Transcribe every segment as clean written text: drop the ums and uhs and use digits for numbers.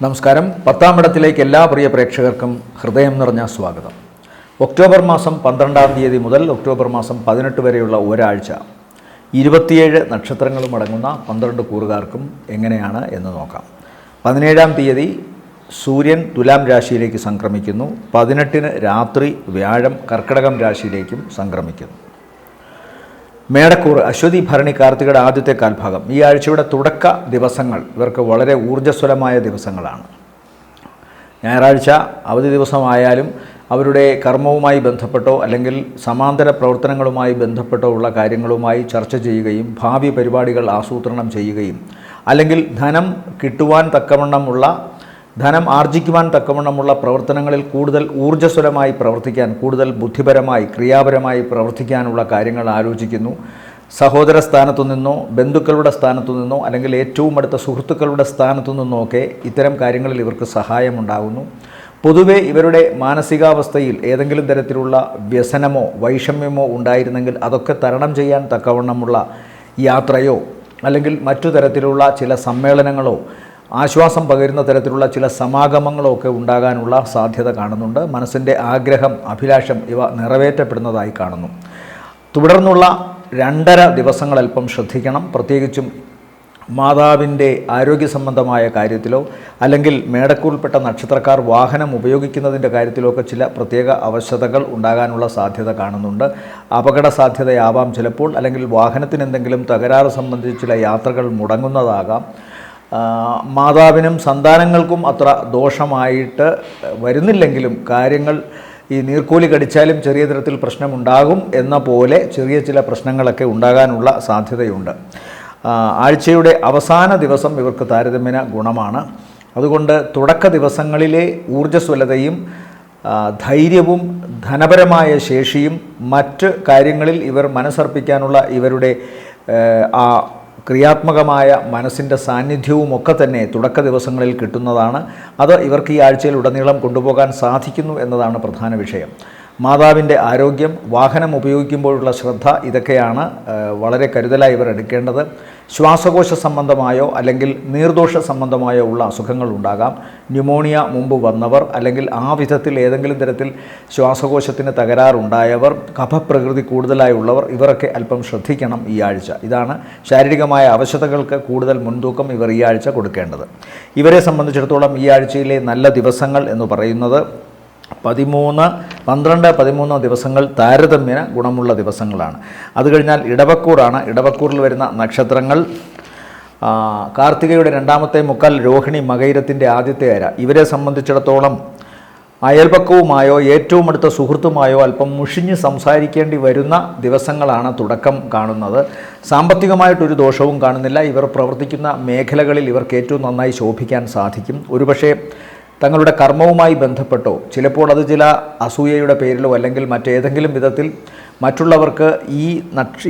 നമസ്കാരം. 10-ാം ഇടത്തിലേക്ക് എല്ലാ പ്രിയ പ്രേക്ഷകർക്കും ഹൃദയം നിറഞ്ഞ സ്വാഗതം. ഒക്ടോബർ മാസം 12-ാം തീയതി മുതൽ ഒക്ടോബർ മാസം 18 വരെയുള്ള ഒരാഴ്ച 27 നക്ഷത്രങ്ങളും അടങ്ങുന്ന 12 കൂറുകാർക്കും എങ്ങനെയാണ് എന്ന് നോക്കാം. 17-ാം തീയതി സൂര്യൻ തുലാം രാശിയിലേക്ക് സംക്രമിക്കുന്നു. 18-ന് രാത്രി വ്യാഴം കർക്കിടകം രാശിയിലേക്കും സംക്രമിക്കുന്നു. മേടക്കൂറ് അശ്വതി ഭരണി കാർത്തികയുടെ ആദ്യത്തെ കാൽഭാഗം. ഈ ആഴ്ചയുടെ തുടക്ക ദിവസങ്ങൾ ഇവർക്ക് വളരെ ഊർജ്ജസ്വലമായ ദിവസങ്ങളാണ്. ഞായറാഴ്ച അവധി ദിവസമായാലും അവരുടെ കർമ്മവുമായി ബന്ധപ്പെട്ടോ അല്ലെങ്കിൽ സമാന്തര പ്രവർത്തനങ്ങളുമായി ബന്ധപ്പെട്ടോ ഉള്ള കാര്യങ്ങളുമായി ചർച്ച ചെയ്യുകയും ഭാവി പരിപാടികൾ ആസൂത്രണം ചെയ്യുകയും അല്ലെങ്കിൽ ധനം ആർജിക്കുവാൻ തക്കവണ്ണമുള്ള പ്രവർത്തനങ്ങളിൽ കൂടുതൽ ഊർജ്ജസ്വലമായി പ്രവർത്തിക്കാൻ, കൂടുതൽ ബുദ്ധിപരമായി ക്രിയാപരമായി പ്രവർത്തിക്കാനുള്ള കാര്യങ്ങൾ ആലോചിക്കുന്നു. സഹോദര സ്ഥാനത്തു നിന്നോ ബന്ധുക്കളുടെ സ്ഥാനത്തു നിന്നോ അല്ലെങ്കിൽ ഏറ്റവും അടുത്ത സുഹൃത്തുക്കളുടെ സ്ഥാനത്തു നിന്നോ ഒക്കെ ഇത്തരം കാര്യങ്ങളിൽ ഇവർക്ക് സഹായമുണ്ടാകുന്നു. പൊതുവെ ഇവരുടെ മാനസികാവസ്ഥയിൽ ഏതെങ്കിലും തരത്തിലുള്ള വ്യസനമോ വൈഷമ്യമോ ഉണ്ടായിരുന്നെങ്കിൽ അതൊക്കെ തരണം ചെയ്യാൻ തക്കവണ്ണമുള്ള യാത്രയോ അല്ലെങ്കിൽ മറ്റു തരത്തിലുള്ള ചില സമ്മേളനങ്ങളോ ആശ്വാസം പകരുന്ന തരത്തിലുള്ള ചില സമാഗമങ്ങളോ ഒക്കെ ഉണ്ടാകാനുള്ള സാധ്യത കാണുന്നുണ്ട്. മനസ്സിൻ്റെ ആഗ്രഹം, അഭിലാഷം ഇവ നിറവേറ്റപ്പെടുന്നതായി കാണുന്നു. തുടർന്നുള്ള 2.5 ദിവസങ്ങൾ അല്പം ശ്രദ്ധിക്കണം. പ്രത്യേകിച്ചും മാതാവിൻ്റെ ആരോഗ്യ സംബന്ധമായ കാര്യത്തിലോ അല്ലെങ്കിൽ മേടക്കൂറിൽപ്പെട്ട നക്ഷത്രക്കാർ വാഹനം ഉപയോഗിക്കുന്നതിൻ്റെ കാര്യത്തിലോ ഒക്കെ ചില പ്രത്യേക അവശതകൾ ഉണ്ടാകാനുള്ള സാധ്യത കാണുന്നുണ്ട്. അപകട സാധ്യതയാവാം ചിലപ്പോൾ, അല്ലെങ്കിൽ വാഹനത്തിന് എന്തെങ്കിലും തകരാറ് സംബന്ധിച്ച് ചില യാത്രകൾ മുടങ്ങുന്നതാകാം. മാതാവിനും സന്താനങ്ങൾക്കും അത്ര ദോഷമായിട്ട് വരുന്നില്ലെങ്കിലും കാര്യങ്ങൾ ഈ നീർക്കോലി കടിച്ചാലും ചെറിയ തരത്തിൽ പ്രശ്നമുണ്ടാകും എന്ന പോലെ ചെറിയ ചില പ്രശ്നങ്ങളൊക്കെ ഉണ്ടാകാനുള്ള സാധ്യതയുണ്ട്. ആഴ്ചയുടെ അവസാന ദിവസം ഇവർക്ക് താരതമ്യേന ഗുണമാണ്. അതുകൊണ്ട് തുടക്ക ദിവസങ്ങളിലെ ഊർജ്ജസ്വലതയും ധൈര്യവും ധനപരമായ ശേഷിയും മറ്റ് കാര്യങ്ങളിൽ ഇവർ മനസ്സർപ്പിക്കാനുള്ള ഇവരുടെ ആ ക്രിയാത്മകമായ മനസ്സിൻ്റെ സാന്നിധ്യവും ഒക്കെ തന്നെ തുടക്ക ദിവസങ്ങളിൽ കിട്ടുന്നതാണ്. അത് ഇവർക്ക് ഈ ആഴ്ചയിൽ ഉടനീളം കൊണ്ടുപോകാൻ സാധിക്കുന്നു എന്നതാണ് പ്രധാന വിഷയം. മാതാവിൻ്റെ ആരോഗ്യം, വാഹനം ഉപയോഗിക്കുമ്പോഴുള്ള ശ്രദ്ധ, ഇതൊക്കെയാണ് വളരെ കരുതലായി ഇവർ എടുക്കേണ്ടത്. ശ്വാസകോശ സംബന്ധമായോ അല്ലെങ്കിൽ നീർദോഷ സംബന്ധമായോ ഉള്ള അസുഖങ്ങൾ ഉണ്ടാകാം. ന്യൂമോണിയ മുമ്പ് വന്നവർ അല്ലെങ്കിൽ ആ വിധത്തിൽ ഏതെങ്കിലും തരത്തിൽ ശ്വാസകോശത്തിന് തകരാറുണ്ടായവർ, കഫപ്രകൃതി കൂടുതലായുള്ളവർ, ഇവരൊക്കെ അല്പം ശ്രദ്ധിക്കണം ഈ ആഴ്ച. ഇതാണ് ശാരീരികമായ അവശതകൾക്ക് കൂടുതൽ മുൻതൂക്കം ഇവർ ഈ ആഴ്ച കൊടുക്കേണ്ടത്. ഇവരെ സംബന്ധിച്ചിടത്തോളം ഈ ആഴ്ചയിലെ നല്ല ദിവസങ്ങൾ എന്ന് പറയുന്നത് 12, 13 ദിവസങ്ങൾ താരതമ്യേന ഗുണമുള്ള ദിവസങ്ങളാണ്. അത് കഴിഞ്ഞാൽ ഇടവക്കൂറാണ്. ഇടവക്കൂറിൽ വരുന്ന നക്ഷത്രങ്ങൾ കാർത്തികയുടെ 2ാമത്തെ മുക്കാൽ, രോഹിണി മകയിരത്തിൻ്റെ ആദ്യത്തെ അര. ഇവരെ സംബന്ധിച്ചിടത്തോളം അയൽപക്കവുമായോ ഏറ്റവും അടുത്ത സുഹൃത്തുമായോ അല്പം മുഷിഞ്ഞ് സംസാരിക്കേണ്ടി വരുന്ന ദിവസങ്ങളാണ് തുടക്കം കാണുന്നത്. സാമ്പത്തികമായിട്ടൊരു ദോഷവും കാണുന്നില്ല. ഇവർ പ്രവർത്തിക്കുന്ന മേഖലകളിൽ ഇവർക്ക് ഏറ്റവും നന്നായി ശോഭിക്കാൻ സാധിക്കും. ഒരുപക്ഷെ തങ്ങളുടെ കർമ്മവുമായി ബന്ധപ്പെട്ടോ ചിലപ്പോൾ അത് ചില അസൂയയുടെ പേരിലോ അല്ലെങ്കിൽ മറ്റേതെങ്കിലും വിധത്തിൽ മറ്റുള്ളവർക്ക്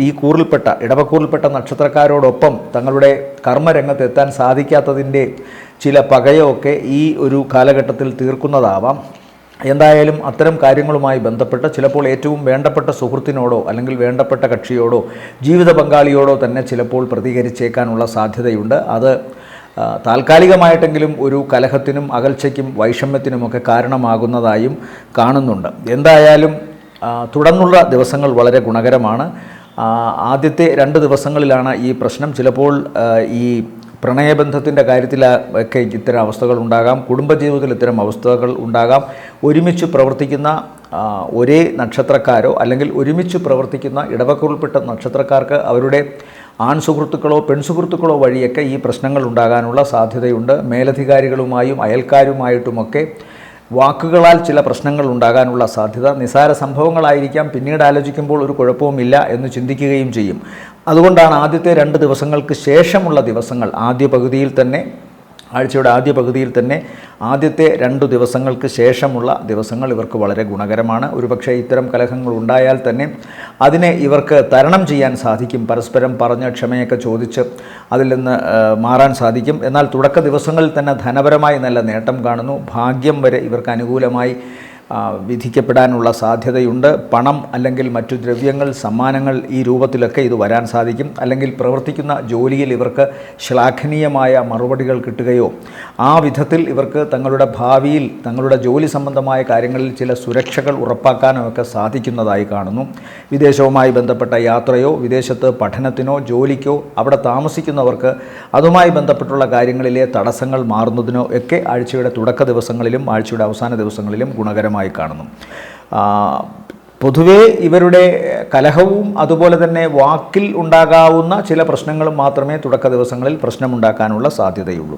ഈ കൂറിൽപ്പെട്ട ഇടവക്കൂറിൽപ്പെട്ട നക്ഷത്രക്കാരോടൊപ്പം തങ്ങളുടെ കർമ്മരംഗത്ത് എത്താൻ സാധിക്കാത്തതിൻ്റെ ചില പകയോ ഒക്കെ ഈ ഒരു കാലഘട്ടത്തിൽ തീർക്കുന്നതാവാം. എന്തായാലും അത്തരം കാര്യങ്ങളുമായി ബന്ധപ്പെട്ട് ചിലപ്പോൾ ഏറ്റവും വേണ്ടപ്പെട്ട സുഹൃത്തിനോടോ അല്ലെങ്കിൽ വേണ്ടപ്പെട്ട കക്ഷിയോടോ ജീവിത പങ്കാളിയോടോ തന്നെ ചിലപ്പോൾ പ്രതികരിച്ചേക്കാനുള്ള സാധ്യതയുണ്ട്. അത് താൽക്കാലികമായിട്ടെങ്കിലും ഒരു കലഹത്തിനും അകൽച്ചയ്ക്കും വൈഷമ്യത്തിനുമൊക്കെ കാരണമാകുന്നതായും കാണുന്നുണ്ട്. എന്തായാലും തുടർന്നുള്ള ദിവസങ്ങൾ വളരെ ഗുണകരമാണ്. ആദ്യത്തെ 2 ദിവസങ്ങളിലാണ് ഈ പ്രശ്നം. ചിലപ്പോൾ ഈ പ്രണയബന്ധത്തിൻ്റെ കാര്യത്തിലൊക്കെ ഇത്തരം അവസ്ഥകൾ ഉണ്ടാകാം. കുടുംബജീവിതത്തിൽ ഇത്തരം അവസ്ഥകൾ ഉണ്ടാകാം. ഒരുമിച്ച് പ്രവർത്തിക്കുന്ന ഒരേ നക്ഷത്രക്കാരോ അല്ലെങ്കിൽ ഒരുമിച്ച് പ്രവർത്തിക്കുന്ന ഇടവക്കൂറിൽപ്പെട്ട നക്ഷത്രക്കാർക്ക് അവരുടെ ആൺസുഹൃത്തുക്കളോ പെൺസുഹൃത്തുക്കളോ വഴിയൊക്കെ ഈ പ്രശ്നങ്ങൾ ഉണ്ടാകാനുള്ള സാധ്യതയുണ്ട്. മേലധികാരികളുമായും അയൽക്കാരുമായിട്ടുമൊക്കെ വാക്കുകളാൽ ചില പ്രശ്നങ്ങൾ ഉണ്ടാകാനുള്ള സാധ്യത. നിസാര സംഭവങ്ങളായിരിക്കാം, പിന്നീട് ആലോചിക്കുമ്പോൾ ഒരു കുഴപ്പവുമില്ല എന്ന് ചിന്തിക്കുകയും ചെയ്യും. അതുകൊണ്ടാണ് ആദ്യത്തെ 2 ദിവസങ്ങൾക്ക് ശേഷമുള്ള ദിവസങ്ങൾ ആഴ്ചയുടെ ആദ്യ പകുതിയിൽ തന്നെ ആദ്യത്തെ 2 ദിവസങ്ങൾക്ക് ശേഷമുള്ള ദിവസങ്ങൾ ഇവർക്ക് വളരെ ഗുണകരമാണ്. ഒരുപക്ഷെ ഇത്തരം കലഹങ്ങൾ ഉണ്ടായാൽ തന്നെ അതിനെ ഇവർക്ക് തരണം ചെയ്യാൻ സാധിക്കും. പരസ്പരം പറഞ്ഞ് ക്ഷമയൊക്കെ ചോദിച്ച് അതിൽ നിന്ന് മാറാൻ സാധിക്കും. എന്നാൽ തുടക്ക ദിവസങ്ങളിൽ തന്നെ ധനപരമായി നല്ല നേട്ടം കാണുന്നു. ഭാഗ്യം വരെ ഇവർക്ക് അനുകൂലമായി വിധിക്കപ്പെടാനുള്ള സാധ്യതയുണ്ട്. പണം അല്ലെങ്കിൽ മറ്റു ദ്രവ്യങ്ങൾ, സമ്മാനങ്ങൾ ഈ രൂപത്തിലൊക്കെ ഇത് വരാൻ സാധിക്കും. അല്ലെങ്കിൽ പ്രവർത്തിക്കുന്ന ജോലിയിൽ ഇവർക്ക് ശ്ലാഘനീയമായ മറുപടികൾ കിട്ടുകയോ ആ വിധത്തിൽ ഇവർക്ക് തങ്ങളുടെ ഭാവിയിൽ തങ്ങളുടെ ജോലി സംബന്ധമായ കാര്യങ്ങളിൽ ചില സുരക്ഷകൾ ഉറപ്പാക്കാനോ ഒക്കെ സാധിക്കുന്നതായി കാണുന്നു. വിദേശവുമായി ബന്ധപ്പെട്ട യാത്രയോ വിദേശത്ത് പഠനത്തിനോ ജോലിക്കോ അവിടെ താമസിക്കുന്നവർക്ക് അതുമായി ബന്ധപ്പെട്ടുള്ള കാര്യങ്ങളിലെ തടസ്സങ്ങൾ മാറുന്നതിനോ ഒക്കെ ആഴ്ചയുടെ തുടക്ക ദിവസങ്ങളിലും ആഴ്ചയുടെ അവസാന ദിവസങ്ങളിലും ഗുണകരമായി കാണുന്നു. പൊതുവേ ഇവരുടെ കലഹവും അതുപോലെ തന്നെ വാക്കിൽ ഉണ്ടാകാവുന്ന ചില പ്രശ്നങ്ങളും മാത്രമേ തുടക്ക ദിവസങ്ങളിൽ പ്രശ്നമുണ്ടാക്കാനുള്ള സാധ്യതയുള്ളൂ.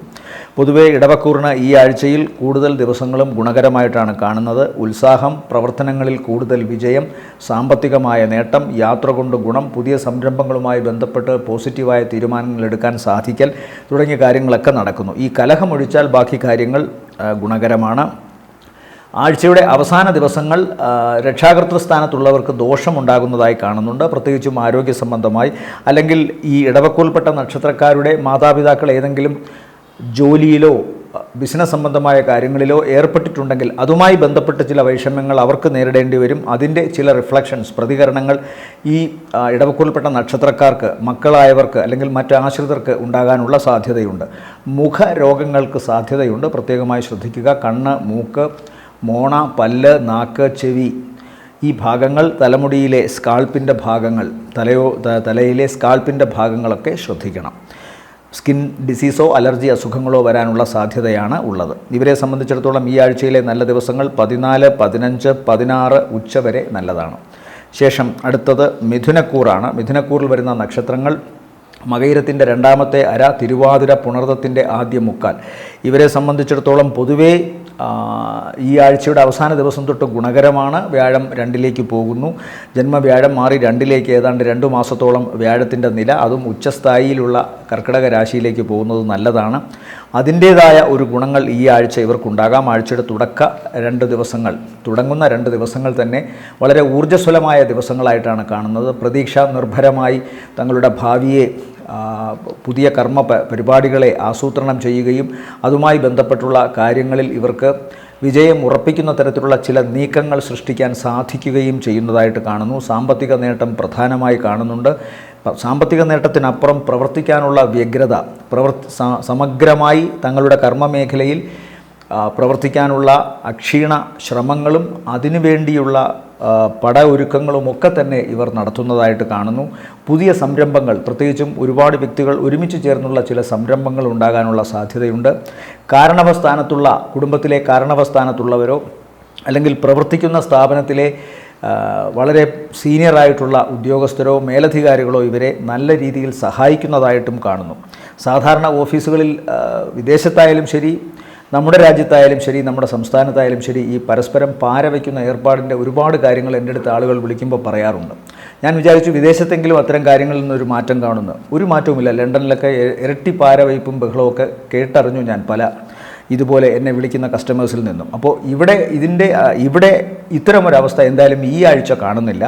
പൊതുവേ ഇടവക്കൂറിന് ഈ ആഴ്ചയിൽ കൂടുതൽ ദിവസങ്ങളും ഗുണകരമായിട്ടാണ് കാണുന്നത്. ഉത്സാഹം, പ്രവർത്തനങ്ങളിൽ കൂടുതൽ വിജയം, സാമ്പത്തികമായ നേട്ടം, യാത്ര കൊണ്ട് ഗുണം, പുതിയ സംരംഭങ്ങളുമായി ബന്ധപ്പെട്ട് പോസിറ്റീവായ തീരുമാനങ്ങൾ എടുക്കാൻ സാധിക്കൽ തുടങ്ങിയ കാര്യങ്ങളൊക്കെ നടക്കുന്നു. ഈ കലഹമൊഴിച്ചാൽ ബാക്കി കാര്യങ്ങൾ ഗുണകരമാണ്. ആഴ്ചയുടെ അവസാന ദിവസങ്ങൾ രക്ഷാകർതൃ സ്ഥാനത്തുള്ളവർക്ക് ദോഷമുണ്ടാകുന്നതായി കാണുന്നുണ്ട്. പ്രത്യേകിച്ചും ആരോഗ്യ സംബന്ധമായി അല്ലെങ്കിൽ ഈ ഇടവക്കൂൽപ്പെട്ട നക്ഷത്രക്കാരുടെ മാതാപിതാക്കൾ ഏതെങ്കിലും ജോലിയിലോ ബിസിനസ് സംബന്ധമായ കാര്യങ്ങളിലോ ഏർപ്പെട്ടിട്ടുണ്ടെങ്കിൽ അതുമായി ബന്ധപ്പെട്ട് ചില വൈഷമ്യങ്ങൾ അവർക്ക് നേരിടേണ്ടി വരും. അതിൻ്റെ ചില റിഫ്ലക്ഷൻസ്, പ്രതികരണങ്ങൾ ഈ ഇടവക്കൂൽപ്പെട്ട നക്ഷത്രക്കാർക്ക്, മക്കളായവർക്ക് അല്ലെങ്കിൽ മറ്റ് ആശ്രിതർക്ക് ഉണ്ടാകാനുള്ള സാധ്യതയുണ്ട്. മുഖരോഗങ്ങൾക്ക് സാധ്യതയുണ്ട്, പ്രത്യേകമായി ശ്രദ്ധിക്കുക. കണ്ണ്, മൂക്ക്, മോണ, പല്ല്, നാക്ക്, ചെവി ഈ ഭാഗങ്ങൾ, തലമുടിയിലെ സ്കാൾപ്പിൻ്റെ ഭാഗങ്ങൾ, തലയിലെ സ്കാൾപ്പിൻ്റെ ഭാഗങ്ങളൊക്കെ ശ്രദ്ധിക്കണം. സ്കിൻ ഡിസീസോ അലർജി അസുഖങ്ങളോ വരാനുള്ള സാധ്യതയാണ് ഉള്ളത്. ഇവരെ സംബന്ധിച്ചിടത്തോളം ഈ ആഴ്ചയിലെ നല്ല ദിവസങ്ങൾ 14, 15, 16 ഉച്ചവരെ നല്ലതാണ്. ശേഷം അടുത്തത് മിഥുനക്കൂറാണ്. മിഥുനക്കൂറിൽ വരുന്ന നക്ഷത്രങ്ങൾ മകയിരത്തിൻ്റെ രണ്ടാമത്തെ അര, തിരുവാതിര, പുണർദത്തിൻ്റെ ആദ്യ മുക്കാൽ. ഇവരെ സംബന്ധിച്ചിടത്തോളം പൊതുവേ ഈ ആഴ്ചയുടെ അവസാന ദിവസം തൊട്ട് ഗുണകരമാണ്. വ്യാഴം 2ലേക്ക് പോകുന്നു. ജന്മവ്യാഴം മാറി 2ലേക്ക് ഏതാണ്ട് 2 മാസത്തോളം വ്യാഴത്തിൻ്റെ നില, അതും ഉച്ചസ്ഥായിയിലുള്ള കർക്കിടക രാശിയിലേക്ക് പോകുന്നത് നല്ലതാണ്. അതിൻ്റേതായ ഒരു ഗുണങ്ങൾ ഈ ആഴ്ച ഇവർക്കുണ്ടാകാം. ആഴ്ചയുടെ തുടങ്ങുന്ന 2 ദിവസങ്ങൾ തന്നെ വളരെ ഊർജ്ജസ്വലമായ ദിവസങ്ങളായിട്ടാണ് കാണുന്നത്. പ്രതീക്ഷ നിർഭരമായി തങ്ങളുടെ ഭാവിയെ പുതിയ കർമ്മ പരിപാടികളെ ആസൂത്രണം ചെയ്യുകയും അതുമായി ബന്ധപ്പെട്ടുള്ള കാര്യങ്ങളിൽ ഇവർക്ക് വിജയം ഉറപ്പിക്കുന്ന തരത്തിലുള്ള ചില നീക്കങ്ങൾ സൃഷ്ടിക്കാൻ സാധിക്കുകയും ചെയ്യുന്നതായിട്ട് കാണുന്നു. സാമ്പത്തിക നേട്ടം പ്രധാനമായി കാണുന്നുണ്ട്. സാമ്പത്തിക നേട്ടത്തിനപ്പുറം പ്രവർത്തിക്കാനുള്ള വ്യഗ്രത, സമഗ്രമായി തങ്ങളുടെ കർമ്മമേഖലയിൽ പ്രവർത്തിക്കാനുള്ള അക്ഷീണ ശ്രമങ്ങളും അതിനുവേണ്ടിയുള്ള ഒരുക്കങ്ങളുമൊക്കെ തന്നെ ഇവർ നടത്തുന്നതായിട്ട് കാണുന്നു. പുതിയ സംരംഭങ്ങൾ, പ്രത്യേകിച്ചും ഒരുപാട് വ്യക്തികൾ ഒരുമിച്ച് ചേർന്നുള്ള ചില സംരംഭങ്ങൾ ഉണ്ടാകാനുള്ള സാധ്യതയുണ്ട്. കുടുംബത്തിലെ കാരണവസ്ഥാനത്തുള്ളവരോ അല്ലെങ്കിൽ പ്രവർത്തിക്കുന്ന സ്ഥാപനത്തിലെ വളരെ സീനിയറായിട്ടുള്ള ഉദ്യോഗസ്ഥരോ മേലധികാരികളോ ഇവരെ നല്ല രീതിയിൽ സഹായിക്കുന്നതായിട്ടും കാണുന്നു. സാധാരണ ഓഫീസുകളിൽ വിദേശത്തായാലും ശരി, നമ്മുടെ രാജ്യത്തായാലും ശരി, നമ്മുടെ സംസ്ഥാനത്തായാലും ശരി, ഈ പരസ്പരം പാര വയ്ക്കുന്ന ഏർപ്പാടിൻ്റെ ഒരുപാട് കാര്യങ്ങൾ എൻ്റെ അടുത്ത് ആളുകൾ വിളിക്കുമ്പോൾ പറയാറുണ്ട്. ഞാൻ വിചാരിച്ചു വിദേശത്തെങ്കിലും അത്തരം കാര്യങ്ങളിൽ നിന്നൊരു മാറ്റം കാണുന്നു. ഒരു മാറ്റവുമില്ല. ലണ്ടനിലൊക്കെ ഇരട്ടി പാരവയ്പ്പും ബഹളമൊക്കെ കേട്ടറിഞ്ഞു ഞാൻ പല ഇതുപോലെ എന്നെ വിളിക്കുന്ന കസ്റ്റമേഴ്സിൽ നിന്നും. അപ്പോൾ ഇവിടെ ഇത്തരമൊരവസ്ഥ എന്തായാലും ഈ ആഴ്ച കാണുന്നില്ല.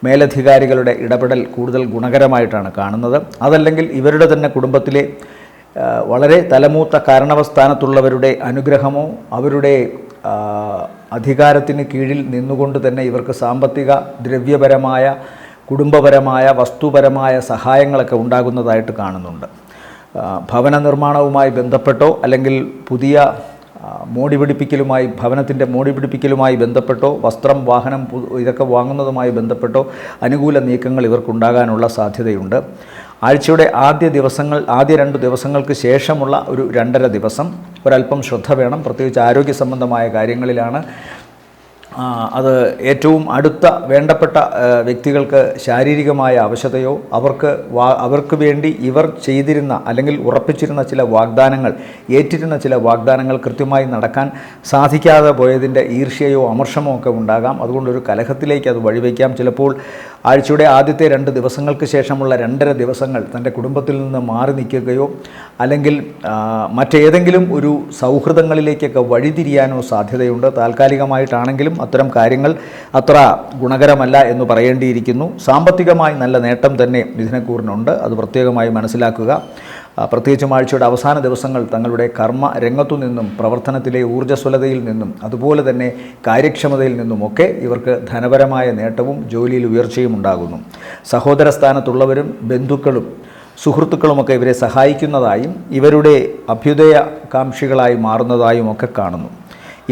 മേലധികാരികളുടെ ഇടപെടൽ കൂടുതൽ ഗുണകരമായിട്ടാണ് കാണുന്നത്. അതല്ലെങ്കിൽ ഇവരുടെ തന്നെ കുടുംബത്തിലെ വളരെ തലമൂത്ത കാരണവസ്ഥാനത്തുള്ളവരുടെ അനുഗ്രഹമോ അവരുടെ അധികാരത്തിന് കീഴിൽ നിന്നുകൊണ്ട് തന്നെ ഇവർക്ക് സാമ്പത്തിക, ദ്രവ്യപരമായ, കുടുംബപരമായ, വസ്തുപരമായ സഹായങ്ങളൊക്കെ ഉണ്ടാകുന്നതായിട്ട് കാണുന്നുണ്ട്. ഭവന നിർമ്മാണവുമായി ബന്ധപ്പെട്ടോ അല്ലെങ്കിൽ പുതിയ ഭവനത്തിൻ്റെ മോടി പിടിപ്പിക്കലുമായി ബന്ധപ്പെട്ടോ, വസ്ത്രം, വാഹനം ഇതൊക്കെ വാങ്ങുന്നതുമായി ബന്ധപ്പെട്ടോ അനുകൂല നീക്കങ്ങൾ ഇവർക്കുണ്ടാകാനുള്ള സാധ്യതയുണ്ട്. ആഴ്ചയുടെ ആദ്യ 2 ദിവസങ്ങൾക്ക് ശേഷമുള്ള ഒരു 2.5 ദിവസം ഒരല്പം ശ്രദ്ധ വേണം. പ്രത്യേകിച്ച് ആരോഗ്യ സംബന്ധമായ കാര്യങ്ങളിലാണ്. അത് ഏറ്റവും അടുത്ത വേണ്ടപ്പെട്ട വ്യക്തികൾക്ക് ശാരീരികമായ അവശതയോ അവർക്ക് വേണ്ടി ഇവർ ചെയ്തിരുന്ന അല്ലെങ്കിൽ ഉറപ്പിച്ചിരുന്ന ചില വാഗ്ദാനങ്ങൾ, ഏറ്റിരുന്ന ചില വാഗ്ദാനങ്ങൾ കൃത്യമായി നടക്കാൻ സാധിക്കാതെ പോയതിൻ്റെ ഈർഷ്യയോ അമർഷമോ ഒക്കെ ഉണ്ടാകാം. അതുകൊണ്ടൊരു കലഹത്തിലേക്ക് അത് വഴിവെക്കാം. ചിലപ്പോൾ ആഴ്ചയുടെ ആദ്യത്തെ 2 ദിവസങ്ങൾക്ക് ശേഷമുള്ള 2.5 ദിവസങ്ങൾ തൻ്റെ കുടുംബത്തിൽ നിന്ന് മാറി നിൽക്കുകയോ അല്ലെങ്കിൽ മറ്റേതെങ്കിലും ഒരു സൗഹൃദങ്ങളിലേക്കൊക്കെ വഴിതിരിയാനോ സാധ്യതയുണ്ട്. താൽക്കാലികമായിട്ടാണെങ്കിലും അത്തരം കാര്യങ്ങൾ അത്ര ഗുണകരമല്ല എന്ന് പറയേണ്ടിയിരിക്കുന്നു. സാമ്പത്തികമായി നല്ല നേട്ടം തന്നെ മിഥുനക്കൂറിനുണ്ട്, അത് പ്രത്യേകമായി മനസ്സിലാക്കുക. പ്രത്യേകിച്ചും ആഴ്ചയുടെ അവസാന ദിവസങ്ങൾ തങ്ങളുടെ കർമ്മ രംഗത്തു നിന്നും പ്രവർത്തനത്തിലെ ഊർജ്ജസ്വലതയിൽ നിന്നും അതുപോലെ തന്നെ കാര്യക്ഷമതയിൽ നിന്നുമൊക്കെ ഇവർക്ക് ധനപരമായ നേട്ടവും ജോലിയിൽ ഉയർച്ചയും ഉണ്ടാകുന്നു. സഹോദര സ്ഥാനത്തുള്ളവരും ബന്ധുക്കളും സുഹൃത്തുക്കളുമൊക്കെ ഇവരെ സഹായിക്കുന്നതായും ഇവരുടെ അഭ്യുദയകാംക്ഷികളായി മാറുന്നതായും ഒക്കെ കാണുന്നു.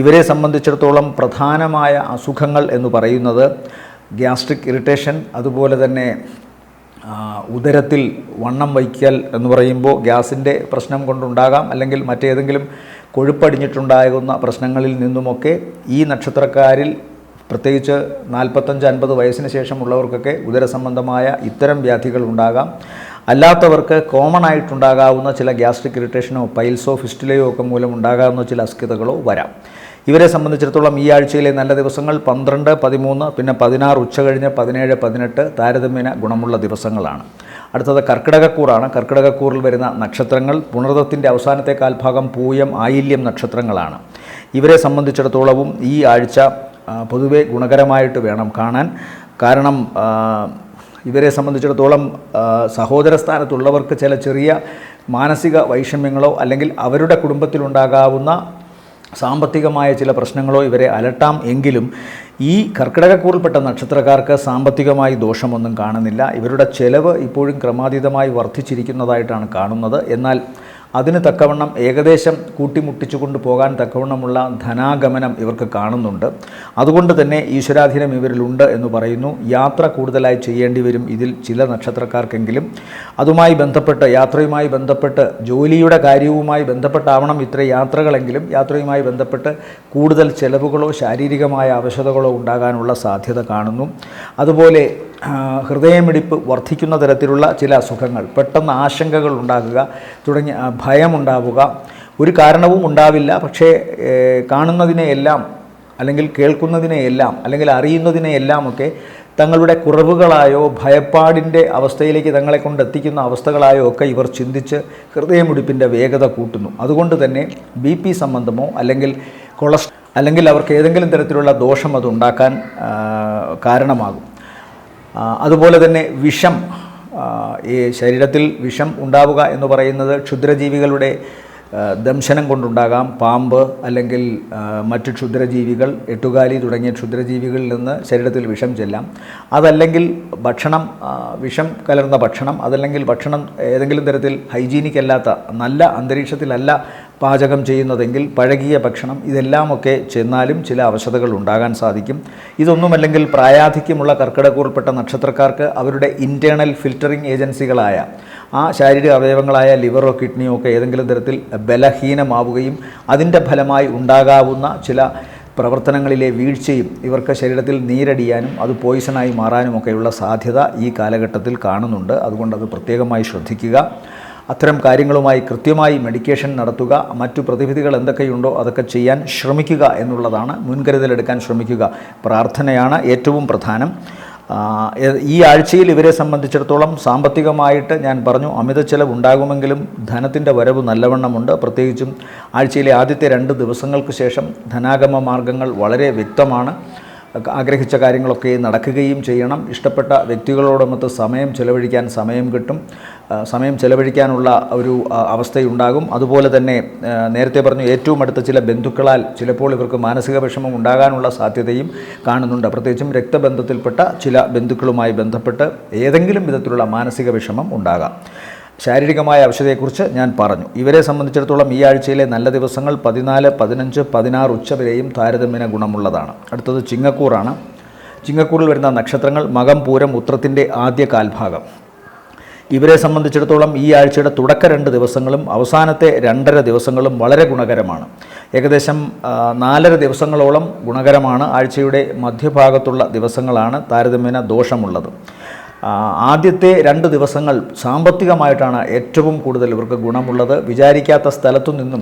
ഇവരെ സംബന്ധിച്ചിടത്തോളം പ്രധാനമായ അസുഖങ്ങൾ എന്ന് പറയുന്നത് ഗ്യാസ്ട്രിക് ഇറിറ്റേഷൻ, അതുപോലെ തന്നെ ഉദരത്തിൽ വണ്ണം വയ്ക്കൽ എന്ന് പറയുമ്പോൾ ഗ്യാസിൻ്റെ പ്രശ്നം കൊണ്ടുണ്ടാകാം, അല്ലെങ്കിൽ മറ്റേതെങ്കിലും കൊഴുപ്പടിഞ്ഞിട്ടുണ്ടാകുന്ന പ്രശ്നങ്ങളിൽ നിന്നുമൊക്കെ ഈ നക്ഷത്രക്കാരിൽ പ്രത്യേകിച്ച് 45-50 വയസ്സിന് ശേഷമുള്ളവർക്കൊക്കെ ഉദരസംബന്ധമായ ഇത്തരം വ്യാധികൾ ഉണ്ടാകാം. അല്ലാത്തവർക്ക് കോമൺ ആയിട്ടുണ്ടാകാവുന്ന ചില ഗ്യാസ്ട്രിക് ഇറിറ്റേഷനോ പൈൽസോ ഫിസ്റ്റുലയോ ഒക്കെ മൂലം ഉണ്ടാകാവുന്ന ചില അസ്കിതകളോ വരാം. ഇവരെ സംബന്ധിച്ചിടത്തോളം ഈ ആഴ്ചയിലെ നല്ല ദിവസങ്ങൾ 12, 13, പിന്നെ 16 ഉച്ചകഴിഞ്ഞ് 17, 18 താരതമ്യേന ഗുണമുള്ള ദിവസങ്ങളാണ്. അടുത്തത് കർക്കിടകക്കൂറാണ്. കർക്കിടകക്കൂറിൽ വരുന്ന നക്ഷത്രങ്ങൾ പുണർദത്തിൻ്റെ അവസാനത്തെ കാൽഭാഗം, പൂയം, ആയില്യം നക്ഷത്രങ്ങളാണ്. ഇവരെ സംബന്ധിച്ചിടത്തോളവും ഈ ആഴ്ച പൊതുവെ ഗുണകരമായിട്ട് വേണം കാണാൻ. കാരണം ഇവരെ സംബന്ധിച്ചിടത്തോളം സഹോദര സ്ഥാനത്തുള്ളവർക്ക് ചില ചെറിയ മാനസിക വൈഷമ്യങ്ങളോ അല്ലെങ്കിൽ അവരുടെ കുടുംബത്തിലുണ്ടാകാവുന്ന സാമ്പത്തികമായ ചില പ്രശ്നങ്ങളോ ഇവരെ അലട്ടാം. എങ്കിലും ഈ കർക്കിടകക്കൂറിൽപ്പെട്ട നക്ഷത്രക്കാർക്ക് സാമ്പത്തികമായി ദോഷമൊന്നും കാണുന്നില്ല. ഇവരുടെ ചെലവ് ഇപ്പോഴും ക്രമാതീതമായി വർദ്ധിച്ചിരിക്കുന്നതായിട്ടാണ് കാണുന്നത്. എന്നാൽ അതിന് തക്കവണ്ണം ഏകദേശം കൂട്ടിമുട്ടിച്ചുകൊണ്ട് പോകാൻ തക്കവണ്ണമുള്ള ധനാഗമനം ഇവർക്ക് കാണുന്നുണ്ട്. അതുകൊണ്ട് തന്നെ ഈശ്വരാധീനം ഇവരിലുണ്ട് എന്ന് പറയുന്നു. യാത്ര കൂടുതലായി ചെയ്യേണ്ടി വരും ഇതിൽ ചില നക്ഷത്രക്കാർക്കെങ്കിലും. അതുമായി ബന്ധപ്പെട്ട് യാത്രയുമായി ബന്ധപ്പെട്ട് ജോലിയുടെ കാര്യവുമായി ബന്ധപ്പെട്ടാവണം ഇത്ര യാത്രകളെങ്കിലും യാത്രയുമായി ബന്ധപ്പെട്ട് കൂടുതൽ ചെലവുകളോ ശാരീരികമായ അവശതകളോ ഉണ്ടാകാനുള്ള സാധ്യത കാണുന്നു. അതുപോലെ ഹൃദയമിടിപ്പ് വർദ്ധിക്കുന്ന തരത്തിലുള്ള ചില അസുഖങ്ങൾ, പെട്ടെന്ന് ആശങ്കകൾ ഉണ്ടാകുക തുടങ്ങിയ ഭയമുണ്ടാവുക, ഒരു കാരണവും ഉണ്ടാവില്ല, പക്ഷേ കാണുന്നതിനെയെല്ലാം അല്ലെങ്കിൽ കേൾക്കുന്നതിനെയെല്ലാം അല്ലെങ്കിൽ അറിയുന്നതിനെയെല്ലാമൊക്കെ തങ്ങളുടെ കുറവുകളായോ ഭയപ്പാടിൻ്റെ അവസ്ഥയിലേക്ക് തങ്ങളെ കൊണ്ടെത്തിക്കുന്ന അവസ്ഥകളായോ ഒക്കെ ഇവർ ചിന്തിച്ച് ഹൃദയമിടിപ്പിൻ്റെ വേഗത കൂട്ടുന്നു. അതുകൊണ്ട് തന്നെ BP സംബന്ധമോ അല്ലെങ്കിൽ അവർക്ക് ഏതെങ്കിലും തരത്തിലുള്ള ദോഷം അതുണ്ടാക്കാൻ കാരണമാകും. അതുപോലെ തന്നെ വിഷം, ഈ ശരീരത്തിൽ വിഷം ഉണ്ടാവുക എന്ന് പറയുന്നത് ക്ഷുദ്രജീവികളുടെ ദംശനം കൊണ്ടുണ്ടാകാം. പാമ്പ് അല്ലെങ്കിൽ മറ്റ് ക്ഷുദ്രജീവികൾ, എട്ടുകാലി തുടങ്ങിയ ക്ഷുദ്രജീവികളിൽ നിന്ന് ശരീരത്തിൽ വിഷം ചെല്ലാം. അതല്ലെങ്കിൽ ഭക്ഷണം, വിഷം കലർന്ന ഭക്ഷണം, അതല്ലെങ്കിൽ ഭക്ഷണം ഏതെങ്കിലും തരത്തിൽ ഹൈജീനിക് അല്ലാത്ത നല്ല അന്തരീക്ഷത്തിലല്ല പാചകം ചെയ്യുന്നതെങ്കിൽ പഴകിയ ഭക്ഷണം, ഇതെല്ലാമൊക്കെ ചെന്നാലും ചില അവശതകൾ ഉണ്ടാകാൻ സാധിക്കും. ഇതൊന്നുമല്ലെങ്കിൽ പ്രായാധിക്യമുള്ള കർക്കിടകക്കൂറിൽപ്പെട്ട നക്ഷത്രക്കാർക്ക് അവരുടെ ഇൻറ്റേർണൽ ഫിൽറ്ററിംഗ് ഏജൻസികളായ ആ ശാരീരിക അവയവങ്ങളായ ലിവറോ കിഡ്നിയോ ഒക്കെ ഏതെങ്കിലും തരത്തിൽ ബലഹീനമാവുകയും അതിൻ്റെ ഫലമായി ഉണ്ടാകാവുന്ന ചില പ്രവർത്തനങ്ങളിലെ വീഴ്ചയും ഇവർക്ക് ശരീരത്തിൽ നീരടിയാനും അത് പോയിസണായി മാറാനുമൊക്കെയുള്ള സാധ്യത ഈ കാലഘട്ടത്തിൽ കാണുന്നുണ്ട്. അതുകൊണ്ട് അത് പ്രത്യേകമായി ശ്രദ്ധിക്കുക. അത്തരം കാര്യങ്ങളുമായി കൃത്യമായി മെഡിക്കേഷൻ നടത്തുക. മറ്റു പ്രതിവിധികൾ എന്തൊക്കെയുണ്ടോ അതൊക്കെ ചെയ്യാൻ ശ്രമിക്കുക എന്നുള്ളതാണ്. മുൻകരുതലെടുക്കാൻ ശ്രമിക്കുക. പ്രാർത്ഥനയാണ് ഏറ്റവും പ്രധാനം. ഈ ആഴ്ചയിൽ ഇവരെ സംബന്ധിച്ചിടത്തോളം സാമ്പത്തികമായിട്ട് ഞാൻ പറഞ്ഞു അമിത ചെലവ് ഉണ്ടാകുമെങ്കിലും ധനത്തിൻ്റെ വരവ് നല്ലവണ്ണമുണ്ട്. പ്രത്യേകിച്ചും ആഴ്ചയിലെ ആദ്യത്തെ 2 ദിവസങ്ങൾക്ക് ശേഷം ധനാഗമ മാർഗങ്ങൾ വളരെ വ്യക്തമാണ്. ആഗ്രഹിച്ച കാര്യങ്ങളൊക്കെ നടക്കുകയും ചെയ്യണം. ഇഷ്ടപ്പെട്ട വ്യക്തികളോടൊത്ത് സമയം ചെലവഴിക്കാൻ സമയം കിട്ടും. സമയം ചെലവഴിക്കാനുള്ള ഒരു അവസ്ഥയുണ്ടാകും. അതുപോലെ തന്നെ നേരത്തെ പറഞ്ഞു ഏറ്റവും അടുത്ത ചില ബന്ധുക്കളാൽ ചിലപ്പോൾ ഇവർക്ക് മാനസിക വിഷമം ഉണ്ടാകാനുള്ള സാധ്യതയും കാണുന്നുണ്ട്. പ്രത്യേകിച്ചും രക്തബന്ധത്തിൽപ്പെട്ട ചില ബന്ധുക്കളുമായി ബന്ധപ്പെട്ട് ഏതെങ്കിലും വിധത്തിലുള്ള മാനസിക വിഷമം ഉണ്ടാകാം. ശാരീരികമായ അവശതയെക്കുറിച്ച് ഞാൻ പറഞ്ഞു. ഇവരെ സംബന്ധിച്ചിടത്തോളം ഈ ആഴ്ചയിലെ നല്ല ദിവസങ്ങൾ 14, 15, 16 ഉച്ചവരെയും താരതമ്യേന ഗുണമുള്ളതാണ്. അടുത്തത് ചിങ്ങക്കൂറാണ്. ചിങ്ങക്കൂറിൽ വരുന്ന നക്ഷത്രങ്ങൾ മകം, പൂരം, ഉത്രത്തിൻ്റെ ആദ്യ കാൽഭാഗം. ഇവരെ സംബന്ധിച്ചിടത്തോളം ഈ ആഴ്ചയുടെ തുടക്ക 2 ദിവസങ്ങളും അവസാനത്തെ 2.5 ദിവസങ്ങളും വളരെ ഗുണകരമാണ്. ഏകദേശം 4.5 ദിവസങ്ങളോളം ഗുണകരമാണ്. ആഴ്ചയുടെ മധ്യഭാഗത്തുള്ള ദിവസങ്ങളാണ് താരതമ്യേന ദോഷമുള്ളത്. ആദ്യത്തെ 2 ദിവസങ്ങൾ സാമ്പത്തികമായിട്ടാണ് ഏറ്റവും കൂടുതൽ ഇവർക്ക് ഗുണമുള്ളത്. വിചാരിക്കാത്ത സ്ഥലത്തു നിന്നും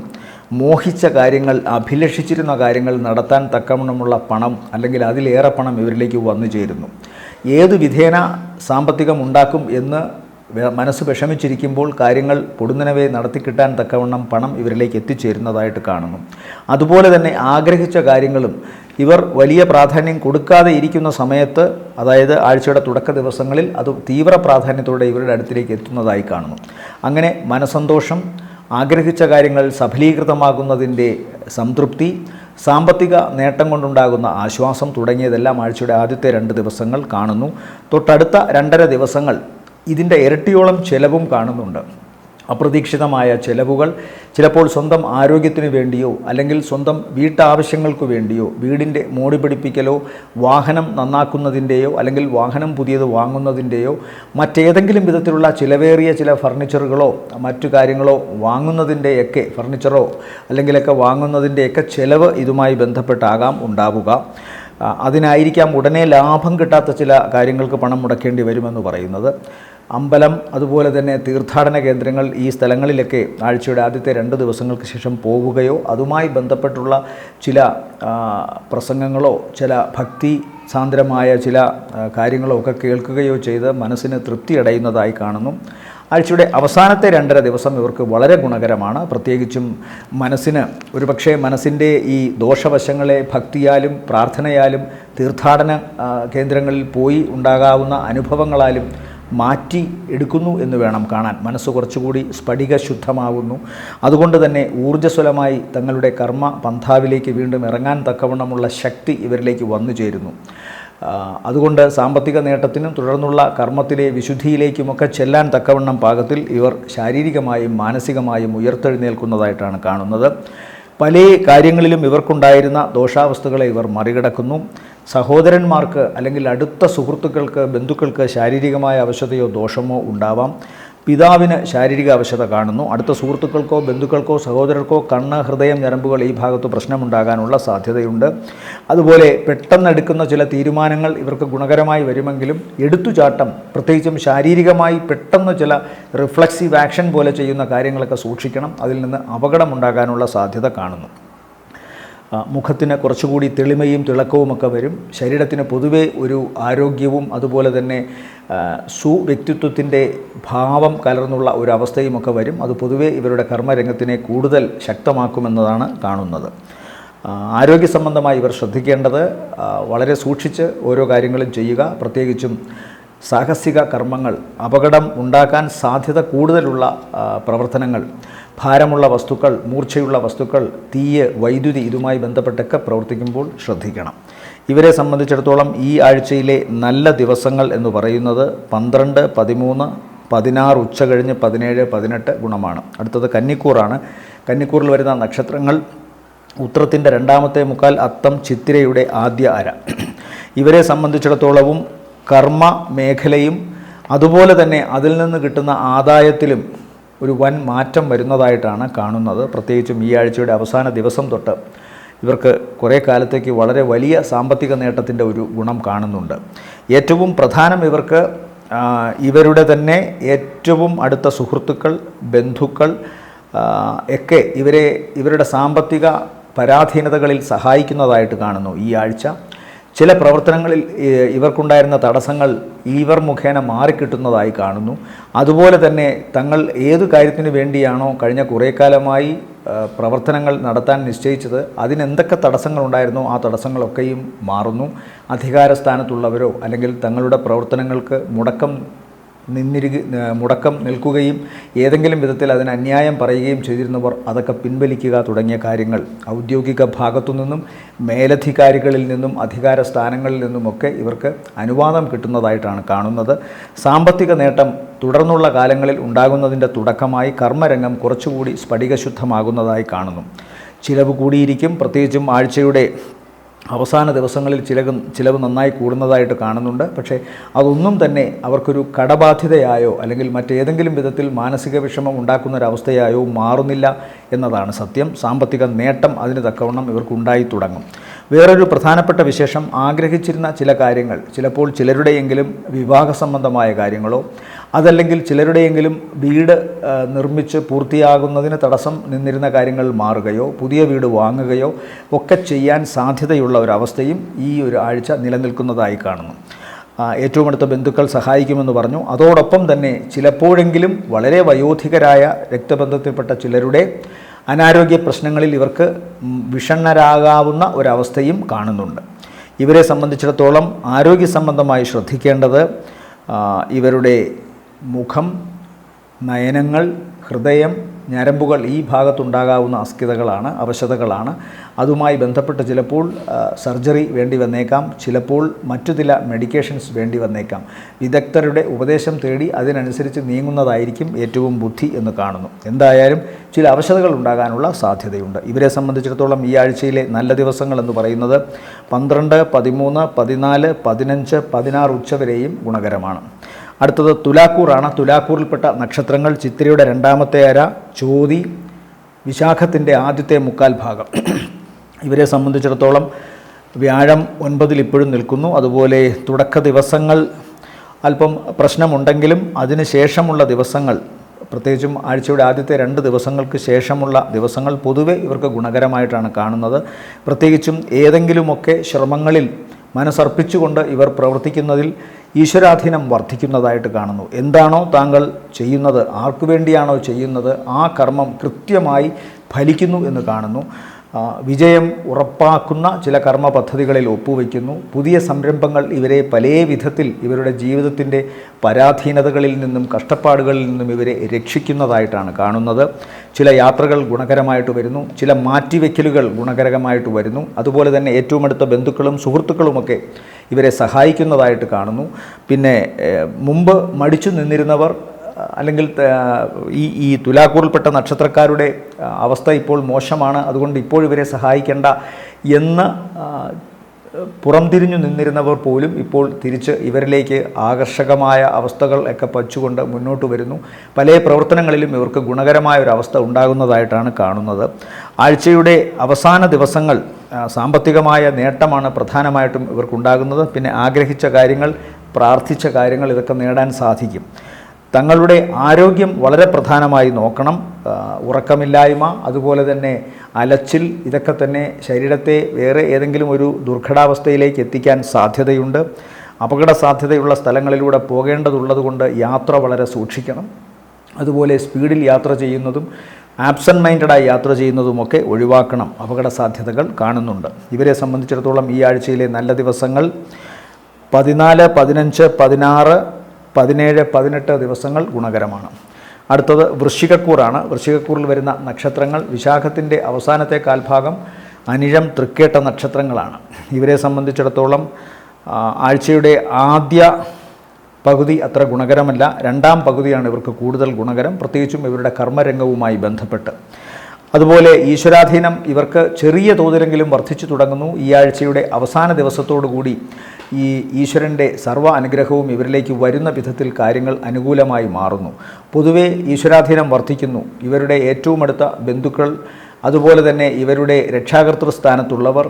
മോഹിച്ച കാര്യങ്ങൾ, അഭിലഷിച്ചിരുന്ന കാര്യങ്ങൾ നടത്താൻ തക്കവണ്ണമുള്ള പണം അല്ലെങ്കിൽ അതിലേറെ പണം ഇവരിലേക്ക് വന്നു ചേരുന്നു. ഏതു വിധേന സാമ്പത്തികം ഉണ്ടാക്കും എന്ന് മനസ്സ് വിഷമിച്ചിരിക്കുമ്പോൾ കാര്യങ്ങൾ പൊടുന്നനവേ നടത്തിക്കിട്ടാൻ തക്കവണ്ണം പണം ഇവരിലേക്ക് എത്തിച്ചേരുന്നതായിട്ട് കാണുന്നു. അതുപോലെ തന്നെ ആഗ്രഹിച്ച കാര്യങ്ങളും ഇവർ വലിയ പ്രാധാന്യം കൊടുക്കാതെ ഇരിക്കുന്ന സമയത്ത്, അതായത് ആഴ്ചയുടെ തുടക്ക ദിവസങ്ങളിൽ അത് തീവ്ര പ്രാധാന്യത്തോടെ ഇവരുടെ അടുത്തിലേക്ക് എത്തുന്നതായി കാണുന്നു. അങ്ങനെ മനസ്സന്തോഷം, ആഗ്രഹിച്ച കാര്യങ്ങൾ സഫലീകൃതമാകുന്നതിൻ്റെ സംതൃപ്തി, സാമ്പത്തിക നേട്ടം കൊണ്ടുണ്ടാകുന്ന ആശ്വാസം തുടങ്ങിയതെല്ലാം ആഴ്ചയുടെ ആദ്യത്തെ 2 ദിവസങ്ങൾ കാണുന്നു. തൊട്ടടുത്ത 2.5 ദിവസങ്ങൾ ഇതിൻ്റെ ഇരട്ടിയോളം ചെലവും കാണുന്നുണ്ട്. അപ്രതീക്ഷിതമായ ചെലവുകൾ, ചിലപ്പോൾ സ്വന്തം ആരോഗ്യത്തിന് വേണ്ടിയോ അല്ലെങ്കിൽ സ്വന്തം വീട്ടാവശ്യങ്ങൾക്ക് വേണ്ടിയോ, വീടിൻ്റെ മോടി പിടിപ്പിക്കലോ, വാഹനം നന്നാക്കുന്നതിൻ്റെയോ അല്ലെങ്കിൽ വാഹനം പുതിയത് വാങ്ങുന്നതിൻ്റെയോ, മറ്റേതെങ്കിലും വിധത്തിലുള്ള ചിലവേറിയ ചില ഫർണിച്ചറുകളോ മറ്റു കാര്യങ്ങളോ വാങ്ങുന്നതിൻ്റെയൊക്കെ, ഫർണിച്ചറോ അല്ലെങ്കിലൊക്കെ വാങ്ങുന്നതിൻ്റെയൊക്കെ ചിലവ് ഇതുമായി ബന്ധപ്പെട്ടാകാം ഉണ്ടാവുക. അതിനായിരിക്കാം ഉടനെ ലാഭം കിട്ടാത്ത ചില കാര്യങ്ങൾക്ക് പണം മുടക്കേണ്ടി വരുമെന്ന് പറയുന്നത്. അമ്പലം, അതുപോലെ തന്നെ തീർത്ഥാടന കേന്ദ്രങ്ങൾ, ഈ സ്ഥലങ്ങളിലൊക്കെ ആഴ്ചയുടെ ആദ്യത്തെ 2 ദിവസങ്ങൾക്ക് ശേഷം പോവുകയോ അതുമായി ബന്ധപ്പെട്ടുള്ള ചില പ്രസംഗങ്ങളോ ചില ഭക്തി സാന്ദ്രമായ ചില കാര്യങ്ങളോ ഒക്കെ കേൾക്കുകയോ ചെയ്ത് മനസ്സിന് തൃപ്തി അടയുന്നതായി കാണുന്നു. ആഴ്ചയുടെ അവസാനത്തെ 2.5 ദിവസം ഇവർക്ക് വളരെ ഗുണകരമാണ്. പ്രത്യേകിച്ചും മനസ്സിന്, ഒരുപക്ഷെ മനസ്സിൻ്റെ ഈ ദോഷവശങ്ങളെ ഭക്തിയാലും പ്രാർത്ഥനയാലും തീർത്ഥാടന കേന്ദ്രങ്ങളിൽ പോയി ഉണ്ടാകാവുന്ന അനുഭവങ്ങളാലും മാറ്റി എടുക്കുന്നു എന്ന് വേണം കാണാൻ. മനസ്സ് കുറച്ചുകൂടി സ്ഫടിക ശുദ്ധമാകുന്നു. അതുകൊണ്ട് തന്നെ ഊർജ്ജസ്വലമായി തങ്ങളുടെ കർമ്മ പന്ഥാവിലേക്ക് വീണ്ടും ഇറങ്ങാൻ തക്കവണ്ണമുള്ള ശക്തി ഇവരിലേക്ക് വന്നു ചേരുന്നു. അതുകൊണ്ട് സാമ്പത്തിക നേട്ടത്തിനും തുടർന്നുള്ള കർമ്മത്തിലെ വിശുദ്ധിയിലേക്കുമൊക്കെ ചെല്ലാൻ തക്കവണ്ണം പാകത്തിൽ ഇവർ ശാരീരികമായും മാനസികമായും ഉയർത്തെഴുന്നേൽക്കുന്നതായിട്ടാണ് കാണുന്നത്. പല കാര്യങ്ങളിലും ഇവർക്കുണ്ടായിരുന്ന ദോഷാവസ്ഥകളെ ഇവർ മറികടക്കുന്നു. സഹോദരന്മാർക്ക് അല്ലെങ്കിൽ അടുത്ത സുഹൃത്തുക്കൾക്ക്, ബന്ധുക്കൾക്ക് ശാരീരികമായ അവശതയോ ദോഷമോ ഉണ്ടാവാം. പിതാവിന് ശാരീരിക അവശത കാണുന്നു. അടുത്ത സുഹൃത്തുക്കൾക്കോ ബന്ധുക്കൾക്കോ സഹോദരർക്കോ കണ്ണ്, ഹൃദയം, ഞരമ്പുകൾ ഈ ഭാഗത്ത് പ്രശ്നമുണ്ടാകാനുള്ള സാധ്യതയുണ്ട്. അതുപോലെ പെട്ടെന്നെടുക്കുന്ന ചില തീരുമാനങ്ങൾ ഇവർക്ക് ഗുണകരമായി വരുമെങ്കിലും എടുത്തുചാട്ടം, പ്രത്യേകിച്ചും ശാരീരികമായി പെട്ടെന്ന് ചില റിഫ്ലക്സീവ് ആക്ഷൻ പോലെ ചെയ്യുന്ന കാര്യങ്ങളൊക്കെ സൂക്ഷിക്കണം. അതിൽ നിന്ന് അപകടമുണ്ടാകാനുള്ള സാധ്യത കാണുന്നു. മുഖത്തിന് കുറച്ചുകൂടി തെളിമയും തിളക്കവുമൊക്കെ വരും. ശരീരത്തിന് പൊതുവെ ഒരു ആരോഗ്യവും അതുപോലെ തന്നെ സുവ്യക്തിത്വത്തിൻ്റെ ഭാവം കലർന്നുള്ള ഒരു അവസ്ഥയുമൊക്കെ വരും. അത് പൊതുവെ ഇവരുടെ കർമ്മരംഗത്തിനെ കൂടുതൽ ശക്തമാക്കുമെന്നതാണ് കാണുന്നത്. ആരോഗ്യ സംബന്ധമായി ഇവർ ശ്രദ്ധിക്കേണ്ടത് വളരെ സൂക്ഷിച്ച് ഓരോ കാര്യങ്ങളും ചെയ്യുക. പ്രത്യേകിച്ചും സാഹസിക കർമ്മങ്ങൾ, അപകടം ഉണ്ടാക്കാൻ സാധ്യത കൂടുതലുള്ള പ്രവർത്തനങ്ങൾ, ഭാരമുള്ള വസ്തുക്കൾ, മൂർച്ചയുള്ള വസ്തുക്കൾ, തീയ്, വൈദ്യുതി ഇതുമായി ബന്ധപ്പെട്ടൊക്കെ പ്രവർത്തിക്കുമ്പോൾ ശ്രദ്ധിക്കണം. ഇവരെ സംബന്ധിച്ചിടത്തോളം ഈ ആഴ്ചയിലെ നല്ല ദിവസങ്ങൾ എന്ന് പറയുന്നത് 12, 13, 16 ഉച്ച കഴിഞ്ഞ് 17, 18 ഗുണമാണ്. അടുത്തത് കന്നിക്കൂറാണ്. കന്നിക്കൂറിൽ വരുന്ന നക്ഷത്രങ്ങൾ ഉത്രത്തിൻ്റെ 2ാമത്തെ മുക്കാൽ, അത്തം, ചിത്തിരയുടെ ആദ്യ അര. ഇവരെ സംബന്ധിച്ചിടത്തോളവും കർമ്മ മേഖലയും അതുപോലെ തന്നെ അതിൽ നിന്ന് കിട്ടുന്ന ആദായത്തിലും ഒരു വൻ മാറ്റം വരുന്നതായിട്ടാണ് കാണുന്നത്. പ്രത്യേകിച്ചും ഈ ആഴ്ചയുടെ അവസാന ദിവസം തൊട്ട് ഇവർക്ക് കുറേ കാലത്തേക്ക് വളരെ വലിയ സാമ്പത്തിക നേട്ടത്തിൻ്റെ ഒരു ഗുണം കാണുന്നുണ്ട്. ഏറ്റവും പ്രധാനം ഇവർക്ക് ഇവരുടെ തന്നെ ഏറ്റവും അടുത്ത സുഹൃത്തുക്കൾ, ബന്ധുക്കൾ ഒക്കെ ഇവരുടെ സാമ്പത്തിക പരാധീനതകളിൽ സഹായിക്കുന്നതായിട്ട് കാണുന്നു ഈ ആഴ്ച. ചില പ്രവർത്തനങ്ങളിൽ ഇവർക്കുണ്ടായിരുന്ന തടസ്സങ്ങൾ ഇവർ മുഖേന മാറിക്കിട്ടുന്നതായി കാണുന്നു. അതുപോലെ തന്നെ തങ്ങൾ ഏതു കാര്യത്തിന് വേണ്ടിയാണോ കഴിഞ്ഞ കുറേ കാലമായി പ്രവർത്തനങ്ങൾ നടത്താൻ നിശ്ചയിച്ചത്, അതിനെന്തൊക്കെ തടസ്സങ്ങളുണ്ടായിരുന്നോ ആ തടസ്സങ്ങളൊക്കെയും മാറുന്നു. അധികാരസ്ഥാനത്തുള്ളവരോ അല്ലെങ്കിൽ തങ്ങളുടെ പ്രവർത്തനങ്ങൾക്ക് മുടക്കം നിൽക്കുകയും ഏതെങ്കിലും വിധത്തിൽ അതിന് അന്യായം പറയുകയും ചെയ്തിരുന്നവർ അതൊക്കെ പിൻവലിക്കുക തുടങ്ങിയ കാര്യങ്ങൾ ഔദ്യോഗിക ഭാഗത്തു നിന്നും മേലധികാരികളിൽ നിന്നും അധികാര സ്ഥാനങ്ങളിൽ നിന്നുമൊക്കെ ഇവർക്ക് അനുവാദം കിട്ടുന്നതായിട്ടാണ് കാണുന്നത്. സാമ്പത്തിക നേട്ടം തുടർന്നുള്ള കാലങ്ങളിൽ ഉണ്ടാകുന്നതിൻ്റെ തുടക്കമായി കർമ്മരംഗം കുറച്ചുകൂടി സ്ഫടികശുദ്ധമാകുന്നതായി കാണുന്നു. ചിലവ് കൂടിയിരിക്കും. പ്രത്യേകിച്ചും ആഴ്ചയുടെ അവസാന ദിവസങ്ങളിൽ ചിലവ് നന്നായി കൂടുന്നതായിട്ട് കാണുന്നുണ്ട്. പക്ഷേ അതൊന്നും തന്നെ അവർക്കൊരു കടബാധ്യതയായോ അല്ലെങ്കിൽ മറ്റേതെങ്കിലും വിധത്തിൽ മാനസിക വിഷമം ഉണ്ടാക്കുന്നൊരവസ്ഥയായോ മാറുന്നില്ല എന്നതാണ് സത്യം. സാമ്പത്തിക നേട്ടം അതിന് തക്കവണ്ണം ഇവർക്കുണ്ടായി തുടങ്ങും. വേറൊരു പ്രധാനപ്പെട്ട വിശേഷം, ആഗ്രഹിച്ചിരുന്ന ചില കാര്യങ്ങൾ, ചിലപ്പോൾ ചിലരുടെയെങ്കിലും വിവാഹ സംബന്ധമായ കാര്യങ്ങളോ അതല്ലെങ്കിൽ ചിലരുടെയെങ്കിലും വീട് നിർമ്മിച്ച് പൂർത്തിയാകുന്നതിന് തടസ്സം നിന്നിരുന്ന കാര്യങ്ങൾ മാറുകയോ പുതിയ വീട് വാങ്ങുകയോ ഒക്കെ ചെയ്യാൻ സാധ്യതയുള്ള ഒരവസ്ഥയും ഈ ഒരു ആഴ്ച നിലനിൽക്കുന്നതായി കാണുന്നു. ഏറ്റവും അടുത്ത ബന്ധുക്കൾ സഹായിക്കുമെന്ന് പറഞ്ഞു. അതോടൊപ്പം തന്നെ ചിലപ്പോഴെങ്കിലും വളരെ വയോധികരായ രക്തബന്ധത്തിൽപ്പെട്ട ചിലരുടെ അനാരോഗ്യ പ്രശ്നങ്ങളിൽ ഇവർക്ക് വിഷണ്ണരാകാവുന്ന ഒരവസ്ഥയും കാണുന്നുണ്ട്. ഇവരെ സംബന്ധിച്ചിടത്തോളം ആരോഗ്യ സംബന്ധമായി ശ്രദ്ധിക്കേണ്ടത് ഇവരുടെ മുഖം, നയനങ്ങൾ, ഹൃദയം, ഞരമ്പുകൾ ഈ ഭാഗത്തുണ്ടാകാവുന്ന അസ്ഥിതകളാണ്, അവശതകളാണ്. അതുമായി ബന്ധപ്പെട്ട് ചിലപ്പോൾ സർജറി വേണ്ടി വന്നേക്കാം, ചിലപ്പോൾ മറ്റു ചില മെഡിക്കേഷൻസ് വേണ്ടി വന്നേക്കാം. വിദഗ്ധരുടെ ഉപദേശം തേടി അതിനനുസരിച്ച് നീങ്ങുന്നതായിരിക്കും ഏറ്റവും ബുദ്ധി എന്ന് കാണുന്നു. എന്തായാലും ചില അവശതകൾ ഉണ്ടാകാനുള്ള സാധ്യതയുണ്ട്. ഇവരെ സംബന്ധിച്ചിടത്തോളം ഈ ആഴ്ചയിലെ നല്ല ദിവസങ്ങൾ എന്ന് പറയുന്നത് 12, 13, 14, 15, 16 ഉച്ചവരെയും ഗുണകരമാണ്. അടുത്തത് തുലാക്കൂറാണ്. തുലാക്കൂറിൽപ്പെട്ട നക്ഷത്രങ്ങൾ ചിത്തിരയുടെ 2ാമത്തെ അര, ചോതി, വിശാഖത്തിൻ്റെ ആദ്യത്തെ 3/4 ഭാഗം. ഇവരെ സംബന്ധിച്ചിടത്തോളം വ്യാഴം 9-ൽ ഇപ്പോഴും നിൽക്കുന്നു. അതുപോലെ തുടക്ക ദിവസങ്ങൾ അല്പം പ്രശ്നമുണ്ടെങ്കിലും അതിന് ശേഷമുള്ള ദിവസങ്ങൾ, പ്രത്യേകിച്ചും ആഴ്ചയുടെ ആദ്യത്തെ 2 ദിവസങ്ങൾക്ക് ശേഷമുള്ള ദിവസങ്ങൾ പൊതുവെ ഇവർക്ക് ഗുണകരമായിട്ടാണ് കാണുന്നത്. പ്രത്യേകിച്ചും ഏതെങ്കിലുമൊക്കെ ശ്രമങ്ങളിൽ മനസ്സർപ്പിച്ചുകൊണ്ട് ഇവർ പ്രവർത്തിക്കുന്നതിൽ ഈശ്വരാധീനം വർദ്ധിക്കുന്നതായിട്ട് കാണുന്നു. എന്താണോ താങ്കൾ ചെയ്യുന്നത്, ആർക്കു വേണ്ടിയാണോ ചെയ്യുന്നത്, ആ കർമ്മം കൃത്യമായി ഫലിക്കുന്നു എന്ന് കാണുന്നു. വിജയം ഉറപ്പാക്കുന്ന ചില കർമ്മ പദ്ധതികളിൽ ഒപ്പുവയ്ക്കുന്നു. പുതിയ സംരംഭങ്ങൾ ഇവരെ പല വിധത്തിൽ ഇവരുടെ ജീവിതത്തിൻ്റെ പരാധീനതകളിൽ നിന്നും കഷ്ടപ്പാടുകളിൽ നിന്നും ഇവരെ രക്ഷിക്കുന്നതായിട്ടാണ് കാണുന്നത്. ചില യാത്രകൾ ഗുണകരമായിട്ട് വരുന്നു, ചില മാറ്റിവെക്കലുകൾ ഗുണകരമായിട്ട് വരുന്നു. അതുപോലെ തന്നെ ഏറ്റവും അടുത്ത ബന്ധുക്കളും സുഹൃത്തുക്കളുമൊക്കെ ഇവരെ സഹായിക്കുന്നതായിട്ട് കാണുന്നു. പിന്നെ മുമ്പ് മടിച്ചു നിന്നിരുന്നവർ അല്ലെങ്കിൽ ഈ തുലാക്കൂറിൽപ്പെട്ട നക്ഷത്രക്കാരുടെ അവസ്ഥ ഇപ്പോൾ മോശമാണ്, അതുകൊണ്ട് ഇപ്പോൾ ഇവരെ സഹായിക്കേണ്ട എന്ന് പുറംതിരിഞ്ഞു നിന്നിരുന്നവർ പോലും ഇപ്പോൾ തിരിച്ച് ഇവരിലേക്ക് ആകർഷകമായ അവസ്ഥകൾ ഒക്കെ പച്ചുകൊണ്ട് മുന്നോട്ട് വരുന്നു. പല പ്രവർത്തനങ്ങളിലും ഇവർക്ക് ഗുണകരമായ ഒരു അവസ്ഥ ഉണ്ടാകുന്നതായിട്ടാണ് കാണുന്നത്. ആഴ്ചയുടെ അവസാന ദിവസങ്ങൾ സാമ്പത്തികമായ നേട്ടമാണ് പ്രധാനമായിട്ടും ഇവർക്കുണ്ടാകുന്നത്. പിന്നെ ആഗ്രഹിച്ച കാര്യങ്ങൾ, പ്രാർത്ഥിച്ച കാര്യങ്ങൾ ഇതൊക്കെ നേടാൻ സാധിക്കും. തങ്ങളുടെ ആരോഗ്യം വളരെ പ്രധാനമായി നോക്കണം. ഉറക്കമില്ലായ്മ, അതുപോലെ തന്നെ അലച്ചിൽ, ഇതൊക്കെ തന്നെ ശരീരത്തെ വേറെ ഏതെങ്കിലും ഒരു ദുർഘടാവസ്ഥയിലേക്ക് എത്തിക്കാൻ സാധ്യതയുണ്ട്. അപകട സാധ്യതയുള്ള സ്ഥലങ്ങളിലൂടെ പോകേണ്ടതുള്ളതുകൊണ്ട് യാത്ര വളരെ സൂക്ഷിക്കണം. അതുപോലെ സ്പീഡിൽ യാത്ര ചെയ്യുന്നതും ആബ്സെൻറ്റ് മൈൻഡഡായി യാത്ര ചെയ്യുന്നതുമൊക്കെ ഒഴിവാക്കണം. അപകട സാധ്യതകൾ കാണുന്നുണ്ട്. ഇവരെ സംബന്ധിച്ചിടത്തോളം ഈ ആഴ്ചയിലെ നല്ല ദിവസങ്ങൾ 14, 15, 16, 17, 18 ദിവസങ്ങൾ ഗുണകരമാണ്. അടുത്തത് വൃശ്ചികക്കൂറാണ്. വൃശ്ചികക്കൂറിൽ വരുന്ന നക്ഷത്രങ്ങൾ വിശാഖത്തിൻ്റെ അവസാനത്തെ 1/4 ഭാഗം, അനിഴം, തൃക്കേട്ട നക്ഷത്രങ്ങളാണ്. ഇവരെ സംബന്ധിച്ചിടത്തോളം ആഴ്ചയുടെ ആദ്യ പകുതി അത്ര ഗുണകരമല്ല, 2ാം പകുതിയാണ് ഇവർക്ക് കൂടുതൽ ഗുണകരം, പ്രത്യേകിച്ചും ഇവരുടെ കർമ്മരംഗവുമായി ബന്ധപ്പെട്ട്. അതുപോലെ ഈശ്വരാധീനം ഇവർക്ക് ചെറിയ തോതിലെങ്കിലും വർദ്ധിച്ചു തുടങ്ങുന്നു. ഈ ആഴ്ചയുടെ അവസാന ദിവസത്തോടുകൂടി ഈ ഈശ്വരൻ്റെ സർവ്വ അനുഗ്രഹവും ഇവരിലേക്ക് വരുന്ന വിധത്തിൽ കാര്യങ്ങൾ അനുകൂലമായി മാറുന്നു. പൊതുവെ ഈശ്വരാധീനം വർദ്ധിക്കുന്നു. ഇവരുടെ ഏറ്റവും അടുത്ത ബന്ധുക്കൾ, അതുപോലെ തന്നെ ഇവരുടെ രക്ഷാകർതൃ സ്ഥാനത്തുള്ളവർ,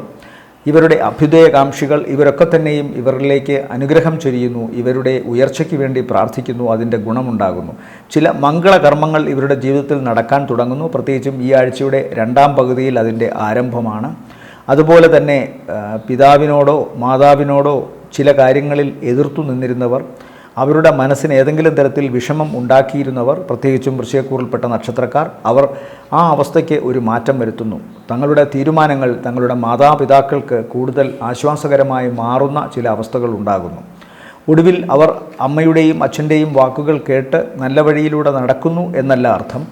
ഇവരുടെ അഭ്യുദയകാംക്ഷികൾ, ഇവരൊക്കെ തന്നെയും ഇവരിലേക്ക് അനുഗ്രഹം ചൊരിയുന്നു. ഇവരുടെ ഉയർച്ചയ്ക്ക് വേണ്ടി പ്രാർത്ഥിക്കുന്നു. അതിൻ്റെ ഗുണമുണ്ടാകുന്നു. ചില മംഗളകർമ്മങ്ങൾ ഇവരുടെ ജീവിതത്തിൽ നടക്കാൻ തുടങ്ങുന്നു. പ്രത്യേകിച്ചും ഈ ആഴ്ചയുടെ 2ാം പകുതിയിൽ അതിൻ്റെ ആരംഭമാണ്. അതുപോലെ തന്നെ പിതാവിനോടോ മാതാവിനോടോ ചില കാര്യങ്ങളിൽ എതിർത്തു നിന്നിരുന്നവർ, അവരുടെ മനസ്സിന് ഏതെങ്കിലും തരത്തിൽ വിഷമം ഉണ്ടാക്കിയിരുന്നവർ, പ്രത്യേകിച്ചും വൃശ്ചികക്കൂറിൽപ്പെട്ട നക്ഷത്രക്കാർ, അവർ ആ അവസ്ഥയ്ക്ക് ഒരു മാറ്റം വരുത്തുന്നു. തങ്ങളുടെ തീരുമാനങ്ങൾ തങ്ങളുടെ മാതാപിതാക്കൾക്ക് കൂടുതൽ ആശ്വാസകരമായി മാറുന്ന ചില അവസ്ഥകൾ ഉണ്ടാകുന്നു. ഒടുവിൽ അവർ അമ്മയുടെയും അച്ഛൻ്റെയും വാക്കുകൾ കേട്ട് നല്ല വഴിയിലൂടെ നടക്കുന്നു എന്നല്ല അർത്ഥം.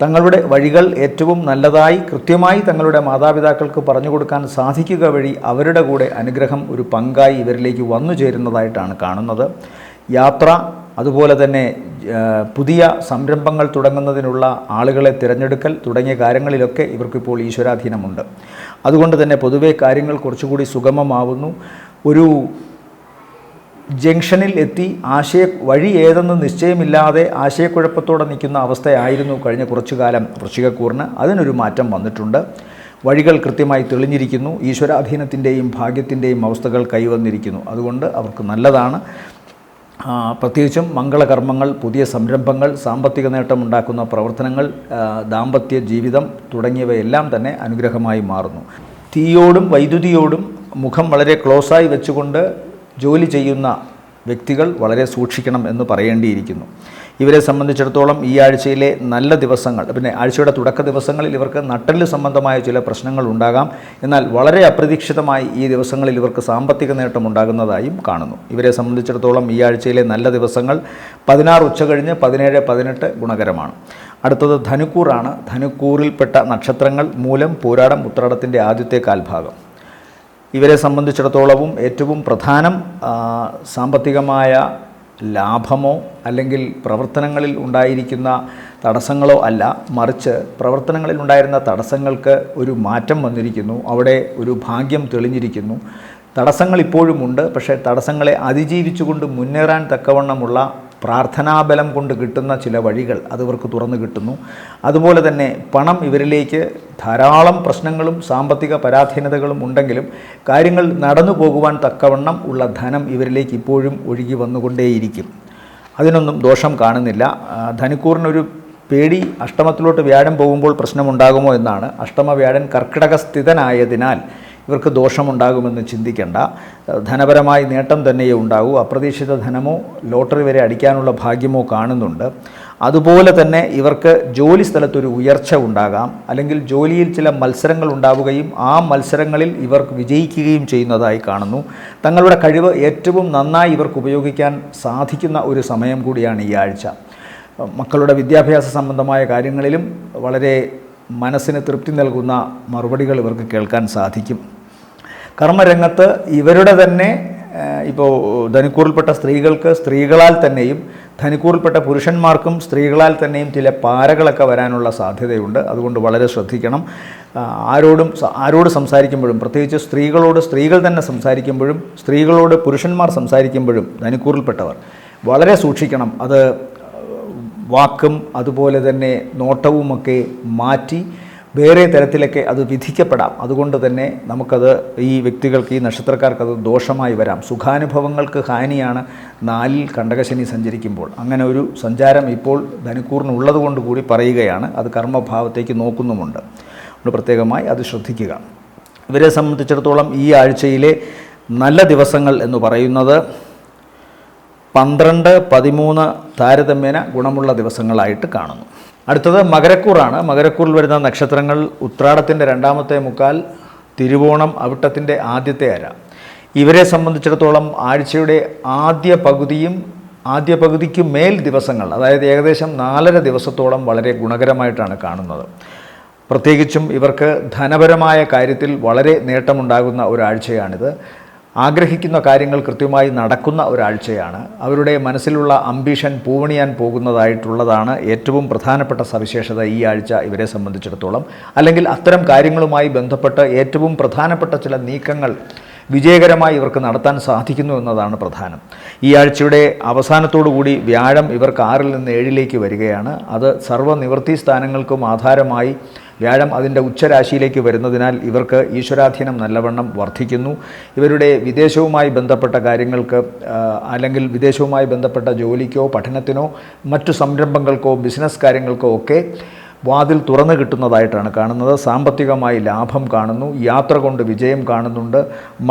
തങ്ങളുടെ വഴികൾ ഏറ്റവും നല്ലതായി കൃത്യമായി തങ്ങളുടെ മാതാപിതാക്കൾക്ക് പറഞ്ഞു കൊടുക്കാൻ സാധിക്കുക വഴി അവരുടെ കൂടെ അനുഗ്രഹം ഒരു പങ്കായി ഇവരിലേക്ക് വന്നു ചേരുന്നതായിട്ടാണ് കാണുന്നത്. യാത്ര, അതുപോലെ തന്നെ പുതിയ സംരംഭങ്ങൾ തുടങ്ങുന്നതിനുള്ള ആളുകളെ തിരഞ്ഞെടുക്കൽ തുടങ്ങിയ കാര്യങ്ങളിലൊക്കെ ഇവർക്കിപ്പോൾ ഈശ്വരാധീനമുണ്ട്. അതുകൊണ്ട് തന്നെ പൊതുവെ കാര്യങ്ങൾ കുറച്ചുകൂടി സുഗമമാവുന്നു. ഒരു ജംഗ്ഷനിൽ എത്തി വഴി ഏതെന്ന് നിശ്ചയമില്ലാതെ ആശയക്കുഴപ്പത്തോടെ നിൽക്കുന്ന അവസ്ഥയായിരുന്നു കഴിഞ്ഞ കുറച്ചു കാലം വൃശ്ചികക്കൂറിന്. അതിനൊരു മാറ്റം വന്നിട്ടുണ്ട്. വഴികൾ കൃത്യമായി തെളിഞ്ഞിരിക്കുന്നു. ഈശ്വരാധീനത്തിൻ്റെയും ഭാഗ്യത്തിൻ്റെയും അവസ്ഥകൾ കൈവന്നിരിക്കുന്നു. അതുകൊണ്ട് അവർക്ക് നല്ലതാണ്. പ്രത്യേകിച്ചും മംഗളകർമ്മങ്ങൾ, പുതിയ സംരംഭങ്ങൾ, സാമ്പത്തിക നേട്ടമുണ്ടാക്കുന്ന പ്രവർത്തനങ്ങൾ, ദാമ്പത്യ ജീവിതം തുടങ്ങിയവയെല്ലാം തന്നെ അനുഗ്രഹമായി മാറുന്നു. തീയോടും വൈദ്യുതിയോടും മുഖം വളരെ ക്ലോസായി വെച്ചുകൊണ്ട് ജോലി ചെയ്യുന്ന വ്യക്തികൾ വളരെ സൂക്ഷിക്കണം എന്ന് പറയേണ്ടിയിരിക്കുന്നു. ഇവരെ സംബന്ധിച്ചിടത്തോളം ഈ ആഴ്ചയിലെ നല്ല ദിവസങ്ങൾ, പിന്നെ ആഴ്ചയുടെ തുടക്ക ദിവസങ്ങളിൽ ഇവർക്ക് നട്ടെല്ല് സംബന്ധമായ ചില പ്രശ്നങ്ങൾ ഉണ്ടാകാം. എന്നാൽ വളരെ അപ്രതീക്ഷിതമായി ഈ ദിവസങ്ങളിൽ ഇവർക്ക് സാമ്പത്തിക നേട്ടം ഉണ്ടാകുന്നതായും കാണുന്നു. ഇവരെ സംബന്ധിച്ചിടത്തോളം ഈ ആഴ്ചയിലെ നല്ല ദിവസങ്ങൾ 16 ഉച്ചകഴിഞ്ഞ് 17, 18 ഗുണകരമാണ്. അടുത്തത് ധനുക്കൂറാണ്. ധനുക്കൂറിൽപ്പെട്ട നക്ഷത്രങ്ങൾ മൂലം, പൂരാടം, ഉത്രാടത്തിൻ്റെ ആദ്യത്തെ കാൽഭാഗം. ഇവരെ സംബന്ധിച്ചിടത്തോളവും ഏറ്റവും പ്രധാനം സാമ്പത്തികമായ ലാഭമോ അല്ലെങ്കിൽ പ്രവർത്തനങ്ങളിൽ ഉണ്ടായിരിക്കുന്ന തടസ്സങ്ങളോ അല്ല, മറിച്ച് പ്രവർത്തനങ്ങളിൽ ഉണ്ടായിരുന്ന തടസ്സങ്ങൾക്ക് ഒരു മാറ്റം വന്നിരിക്കുന്നു. അവിടെ ഒരു ഭാഗ്യം തെളിഞ്ഞിരിക്കുന്നു. തടസ്സങ്ങൾ ഇപ്പോഴുമുണ്ട്, പക്ഷേ തടസ്സങ്ങളെ അതിജീവിച്ചുകൊണ്ട് മുന്നേറാൻ തക്കവണ്ണമുള്ള പ്രാർത്ഥനാബലം കൊണ്ട് കിട്ടുന്ന ചില വഴികൾ അതിവർക്ക് തുറന്നു കിട്ടുന്നു. അതുപോലെ തന്നെ പണം ഇവരിലേക്ക് ധാരാളം പ്രശ്നങ്ങളും സാമ്പത്തിക പരാധീനതകളും ഉണ്ടെങ്കിലും കാര്യങ്ങൾ നടന്നു പോകുവാൻ തക്കവണ്ണം ഉള്ള ധനം ഇവരിലേക്ക് ഇപ്പോഴും ഒഴുകി വന്നുകൊണ്ടേയിരിക്കും. അതിനൊന്നും ദോഷം കാണുന്നില്ല. ധനുക്കൂറിനൊരു പേടി അഷ്ടമത്തിലോട്ട് വ്യാഴം പോകുമ്പോൾ പ്രശ്നമുണ്ടാകുമോ എന്നാണ്. അഷ്ടമ വ്യാഴൻ കർക്കിടക സ്ഥിതനായതിനാൽ ഇവർക്ക് ദോഷമുണ്ടാകുമെന്ന് ചിന്തിക്കേണ്ട. ധനപരമായി നേട്ടം തന്നെയേ ഉണ്ടാകൂ. അപ്രതീക്ഷിത ധനമോ ലോട്ടറി വരെ അടിക്കാനുള്ള ഭാഗ്യമോ കാണുന്നുണ്ട്. അതുപോലെ തന്നെ ഇവർക്ക് ജോലി സ്ഥലത്തൊരു ഉയർച്ച ഉണ്ടാകാം, അല്ലെങ്കിൽ ജോലിയിൽ ചില മത്സരങ്ങൾ ഉണ്ടാവുകയും ആ മത്സരങ്ങളിൽ ഇവർക്ക് വിജയിക്കുകയും ചെയ്യുന്നതായി കാണുന്നു. തങ്ങളുടെ കഴിവ് ഏറ്റവും നന്നായി ഇവർക്ക് ഉപയോഗിക്കാൻ സാധിക്കുന്ന ഒരു സമയം കൂടിയാണ് ഈ ആഴ്ച. മക്കളുടെ വിദ്യാഭ്യാസ സംബന്ധമായ കാര്യങ്ങളിലും വളരെ മനസ്സിന് തൃപ്തി നൽകുന്ന മറുപടികൾ ഇവർക്ക് കേൾക്കാൻ സാധിക്കും. കർമ്മരംഗത്ത് ഇവരുടെ തന്നെ ഇപ്പോൾ ധനുക്കൂറിൽപ്പെട്ട സ്ത്രീകൾക്ക് സ്ത്രീകളാൽ തന്നെയും ധനുക്കൂറിൽപ്പെട്ട പുരുഷന്മാർക്കും സ്ത്രീകളാൽ തന്നെയും ചില പാരകളൊക്കെ വരാനുള്ള സാധ്യതയുണ്ട്. അതുകൊണ്ട് വളരെ ശ്രദ്ധിക്കണം. ആരോട് സംസാരിക്കുമ്പോഴും, പ്രത്യേകിച്ച് സ്ത്രീകളോട് സ്ത്രീകൾ തന്നെ സംസാരിക്കുമ്പോഴും സ്ത്രീകളോട് പുരുഷന്മാർ സംസാരിക്കുമ്പോഴും ധനുക്കൂറിൽപ്പെട്ടവർ വളരെ സൂക്ഷിക്കണം. അത് വാക്കും അതുപോലെ തന്നെ നോട്ടവുമൊക്കെ മാറ്റി വേറെ തരത്തിലൊക്കെ അത് വിധിക്കപ്പെടാം. അതുകൊണ്ട് തന്നെ നമുക്കത് ഈ വ്യക്തികൾക്ക്, ഈ നക്ഷത്രക്കാർക്കത് ദോഷമായി വരാം. സുഖാനുഭവങ്ങൾക്ക് ഹാനിയാണ് 4-ൽ കണ്ടകശനി സഞ്ചരിക്കുമ്പോൾ. അങ്ങനെ ഒരു സഞ്ചാരം ഇപ്പോൾ ധനുക്കൂറിനുള്ളത് കൊണ്ട് കൂടി പറയുകയാണ്. അത് കർമ്മഭാവത്തേക്ക് നോക്കുന്നുമുണ്ട്. അതുകൊണ്ട് പ്രത്യേകമായി അത് ശ്രദ്ധിക്കുക. ഇവരെ സംബന്ധിച്ചിടത്തോളം ഈ ആഴ്ചയിലെ നല്ല ദിവസങ്ങൾ എന്ന് പറയുന്നത് 12, 13 താരതമ്യേന ഗുണമുള്ള ദിവസങ്ങളായിട്ട് കാണുന്നു. അടുത്തത് മകരക്കൂറാണ്. മകരക്കൂറിൽ വരുന്ന നക്ഷത്രങ്ങൾ ഉത്രാടത്തിൻ്റെ 2ാമത്തെ മുക്കാൽ, തിരുവോണം, അവിട്ടത്തിൻ്റെ ആദ്യത്തെ അര. ഇവരെ സംബന്ധിച്ചിടത്തോളം ആഴ്ചയുടെ ആദ്യ പകുതിക്ക് മേൽ ദിവസങ്ങൾ, അതായത് ഏകദേശം 4.5 ദിവസത്തോളം വളരെ ഗുണകരമായിട്ടാണ് കാണുന്നത്. പ്രത്യേകിച്ചും ഇവർക്ക് ധനപരമായ കാര്യത്തിൽ വളരെ നേട്ടമുണ്ടാകുന്ന ഒരാഴ്ചയാണിത്. ആഗ്രഹിക്കുന്ന കാര്യങ്ങൾ കൃത്യമായി നടക്കുന്ന ഒരാഴ്ചയാണ്. അവരുടെ മനസ്സിലുള്ള അംബീഷൻ പൂവണിയാൻ പോകുന്നതായിട്ടുള്ളതാണ് ഏറ്റവും പ്രധാനപ്പെട്ട സവിശേഷത ഈ ആഴ്ച ഇവരെ സംബന്ധിച്ചിടത്തോളം. അല്ലെങ്കിൽ അത്തരം കാര്യങ്ങളുമായി ബന്ധപ്പെട്ട് ഏറ്റവും പ്രധാനപ്പെട്ട ചില നീക്കങ്ങൾ വിജയകരമായി ഇവർക്ക് നടത്താൻ സാധിക്കുന്നു എന്നതാണ് പ്രധാനം. ഈ ആഴ്ചയുടെ അവസാനത്തോടുകൂടി വ്യാഴം ഇവർക്ക് 6-ൽ നിന്ന് 7-ലേക്ക് വരികയാണ്. അത് സർവ്വനിവൃത്തി സ്ഥാനങ്ങൾക്കും ആധാരമായി വ്യാഴം അതിൻ്റെ ഉച്ചരാശിയിലേക്ക് വരുന്നതിനാൽ ഇവർക്ക് ഈശ്വരാധീനം നല്ലവണ്ണം വർദ്ധിക്കുന്നു. ഇവരുടെ വിദേശവുമായി ബന്ധപ്പെട്ട കാര്യങ്ങൾക്ക്, അല്ലെങ്കിൽ വിദേശവുമായി ബന്ധപ്പെട്ട ജോലിക്കോ പഠനത്തിനോ മറ്റു സംരംഭങ്ങൾക്കോ ബിസിനസ് കാര്യങ്ങൾക്കോ ഒക്കെ വാതിൽ തുറന്നു കിട്ടുന്നതായിട്ടാണ് കാണുന്നത്. സാമ്പത്തികമായി ലാഭം കാണുന്നു. യാത്ര കൊണ്ട് വിജയം കാണുന്നുണ്ട്.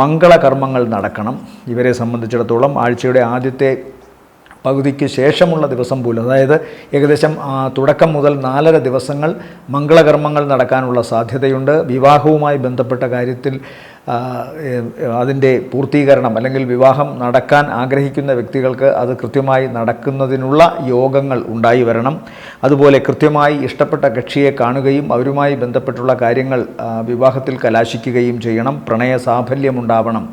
മംഗളകർമ്മങ്ങൾ നടക്കണം. ഇവരെ സംബന്ധിച്ചിടത്തോളം ആഴ്ചയുടെ ആദ്യത്തെ പകുതിക്ക് ശേഷമുള്ള ദിവസം പോലും, അതായത് ഏകദേശം തുടക്കം മുതൽ 4.5 ദിവസങ്ങൾ മംഗളകർമ്മങ്ങൾ നടക്കാനുള്ള സാധ്യതയുണ്ട്. വിവാഹവുമായി ബന്ധപ്പെട്ട കാര്യത്തിൽ അതിൻ്റെ പൂർത്തീകരണം, അല്ലെങ്കിൽ വിവാഹം നടക്കാൻ ആഗ്രഹിക്കുന്ന വ്യക്തികൾക്ക് അത് കൃത്യമായി നടക്കുന്നതിനുള്ള യോഗങ്ങൾ ഉണ്ടായി വരണം. അതുപോലെ കൃത്യമായി ഇഷ്ടപ്പെട്ട കക്ഷിയെ കാണുകയും അവരുമായി ബന്ധപ്പെട്ടുള്ള കാര്യങ്ങൾ വിവാഹത്തിൽ കലാശിക്കുകയും ചെയ്യണം. പ്രണയ സാഫല്യമുണ്ടാവണം.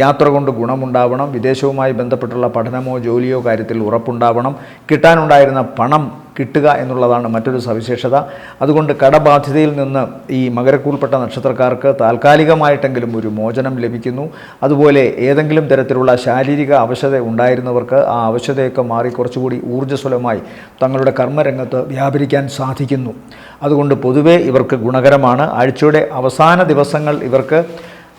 യാത്ര കൊണ്ട് ഗുണമുണ്ടാവണം. വിദേശവുമായി ബന്ധപ്പെട്ടുള്ള പഠനമോ ജോലിയോ കാര്യത്തിൽ ഉറപ്പുണ്ടാവണം. കിട്ടാനുണ്ടായിരുന്ന പണം കിട്ടുക എന്നുള്ളതാണ് മറ്റൊരു സവിശേഷത. അതുകൊണ്ട് കടബാധ്യതയിൽ നിന്ന് ഈ മകരക്കൂറിൽപ്പെട്ട നക്ഷത്രക്കാർക്ക് താൽക്കാലികമായിട്ടെങ്കിലും ഒരു മോചനം ലഭിക്കുന്നു. അതുപോലെ ഏതെങ്കിലും തരത്തിലുള്ള ശാരീരിക അവശത ഉണ്ടായിരുന്നവർക്ക് ആ അവശതയൊക്കെ മാറി കുറച്ചുകൂടി ഊർജ്ജസ്വലമായി തങ്ങളുടെ കർമ്മരംഗത്ത് വ്യാപരിക്കാൻ സാധിക്കുന്നു. അതുകൊണ്ട് പൊതുവേ ഇവർക്ക് ഗുണകരമാണ്. ആഴ്ചയുടെ അവസാന ദിവസങ്ങൾ ഇവർക്ക്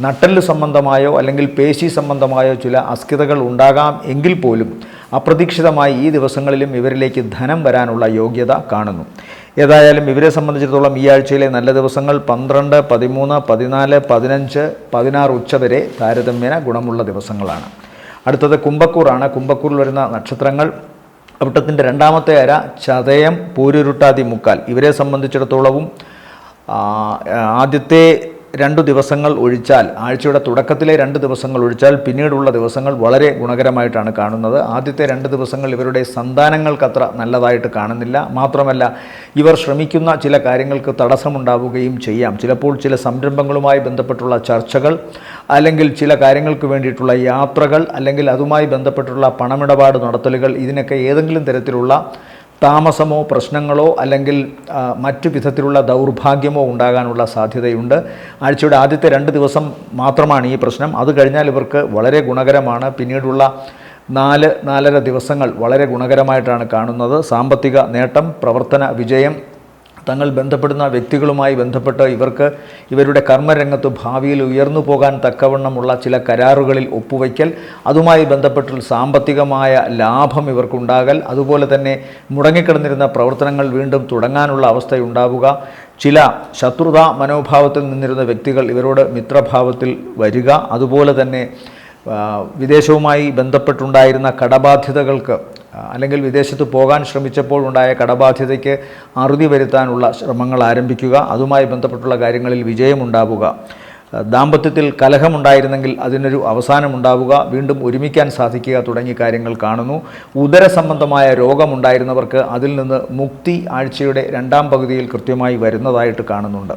നട്ടെല്ല് സംബന്ധമായോ അല്ലെങ്കിൽ പേശി സംബന്ധമായോ ചില അസ്കിതകൾ ഉണ്ടാകാം എങ്കിൽ പോലും അപ്രതീക്ഷിതമായി ഈ ദിവസങ്ങളിലും ഇവരിലേക്ക് ധനം വരാനുള്ള യോഗ്യത കാണുന്നു. ഏതായാലും ഇവരെ സംബന്ധിച്ചിടത്തോളം ഈ ആഴ്ചയിലെ നല്ല ദിവസങ്ങൾ 12, 13, 14, 15, 16 ഉച്ചവരെ താരതമ്യേന ഗുണമുള്ള ദിവസങ്ങളാണ്. അടുത്തത് കുംഭക്കൂറാണ്. കുംഭക്കൂറിൽ വരുന്ന നക്ഷത്രങ്ങൾ അവിട്ടത്തിൻ്റെ രണ്ടാമത്തെ അര ചതയം പൂരുരുട്ടാതി മുക്കാൽ. ഇവരെ സംബന്ധിച്ചിടത്തോളവും ആദ്യത്തെ 2 ദിവസങ്ങൾ ഒഴിച്ചാൽ, ആഴ്ചയുടെ തുടക്കത്തിലെ 2 ദിവസങ്ങൾ ഒഴിച്ചാൽ പിന്നീടുള്ള ദിവസങ്ങൾ വളരെ ഗുണകരമായിട്ടാണ് കാണുന്നത്. ആദ്യത്തെ 2 ദിവസങ്ങൾ ഇവരുടെ സന്താനങ്ങൾക്കത്ര നല്ലതായിട്ട് കാണുന്നില്ല. മാത്രമല്ല, ഇവർ ശ്രമിക്കുന്ന ചില കാര്യങ്ങൾക്ക് തടസ്സമുണ്ടാവുകയും ചെയ്യാം. ചിലപ്പോൾ ചില സംരംഭങ്ങളുമായി ബന്ധപ്പെട്ടുള്ള ചർച്ചകൾ, അല്ലെങ്കിൽ ചില കാര്യങ്ങൾക്ക് വേണ്ടിയിട്ടുള്ള യാത്രകൾ, അല്ലെങ്കിൽ അതുമായി ബന്ധപ്പെട്ടുള്ള പണമിടപാട് നടത്തലുകൾ, ഇതിനൊക്കെ ഏതെങ്കിലും തരത്തിലുള്ള താമസമോ പ്രശ്നങ്ങളോ അല്ലെങ്കിൽ മറ്റു വിധത്തിലുള്ള ദൗർഭാഗ്യമോ ഉണ്ടാകാനുള്ള സാധ്യതയുണ്ട്. ആഴ്ചയുടെ ആദ്യത്തെ 2 ദിവസം മാത്രമാണ് ഈ പ്രശ്നം. അത് കഴിഞ്ഞാൽ ഇവർക്ക് വളരെ ഗുണകരമാണ്. പിന്നീടുള്ള 4-4.5 ദിവസങ്ങൾ വളരെ ഗുണകരമായിട്ടാണ് കാണുന്നത്. സാമ്പത്തിക നേട്ടം, പ്രവർത്തന വിജയം, തങ്ങൾ ബന്ധപ്പെടുന്ന വ്യക്തികളുമായി ബന്ധപ്പെട്ട് ഇവർക്ക് ഇവരുടെ കർമ്മരംഗത്ത് ഭാവിയിൽ ഉയർന്നു പോകാൻ തക്കവണ്ണമുള്ള ചില കരാറുകളിൽ ഒപ്പുവയ്ക്കൽ, അതുമായി ബന്ധപ്പെട്ട് സാമ്പത്തികമായ ലാഭം ഇവർക്കുണ്ടാകൽ, അതുപോലെ തന്നെ മുടങ്ങിക്കിടന്നിരുന്ന പ്രവർത്തനങ്ങൾ വീണ്ടും തുടങ്ങാനുള്ള അവസ്ഥയുണ്ടാവുക, ചില ശത്രുതാ മനോഭാവത്തിൽ നിന്നിരുന്ന വ്യക്തികൾ ഇവരോട് മിത്രഭാവത്തിൽ വരിക, അതുപോലെ തന്നെ വിദേശവുമായി ബന്ധപ്പെട്ടുണ്ടായിരുന്ന കടബാധ്യതകൾക്ക് അല്ലെങ്കിൽ വിദേശത്ത് പോകാൻ ശ്രമിച്ചപ്പോൾ ഉണ്ടായ കടബാധ്യതയ്ക്ക് അറുതി വരുത്താനുള്ള ശ്രമങ്ങൾ ആരംഭിക്കുക, അതുമായി ബന്ധപ്പെട്ടുള്ള കാര്യങ്ങളിൽ വിജയമുണ്ടാവുക, ദാമ്പത്യത്തിൽ കലഹമുണ്ടായിരുന്നെങ്കിൽ അതിനൊരു അവസാനമുണ്ടാവുക, വീണ്ടും ഒരുമിക്കാൻ സാധിക്കുക തുടങ്ങിയ കാര്യങ്ങൾ കാണുന്നു. ഉദര സംബന്ധമായ രോഗമുണ്ടായിരുന്നവർക്ക് അതിൽ നിന്ന് മുക്തി ആഴ്ചയുടെ 2ാം പകുതിയിൽ കൃത്യമായി വരുന്നതായിട്ട് കാണുന്നുണ്ട്.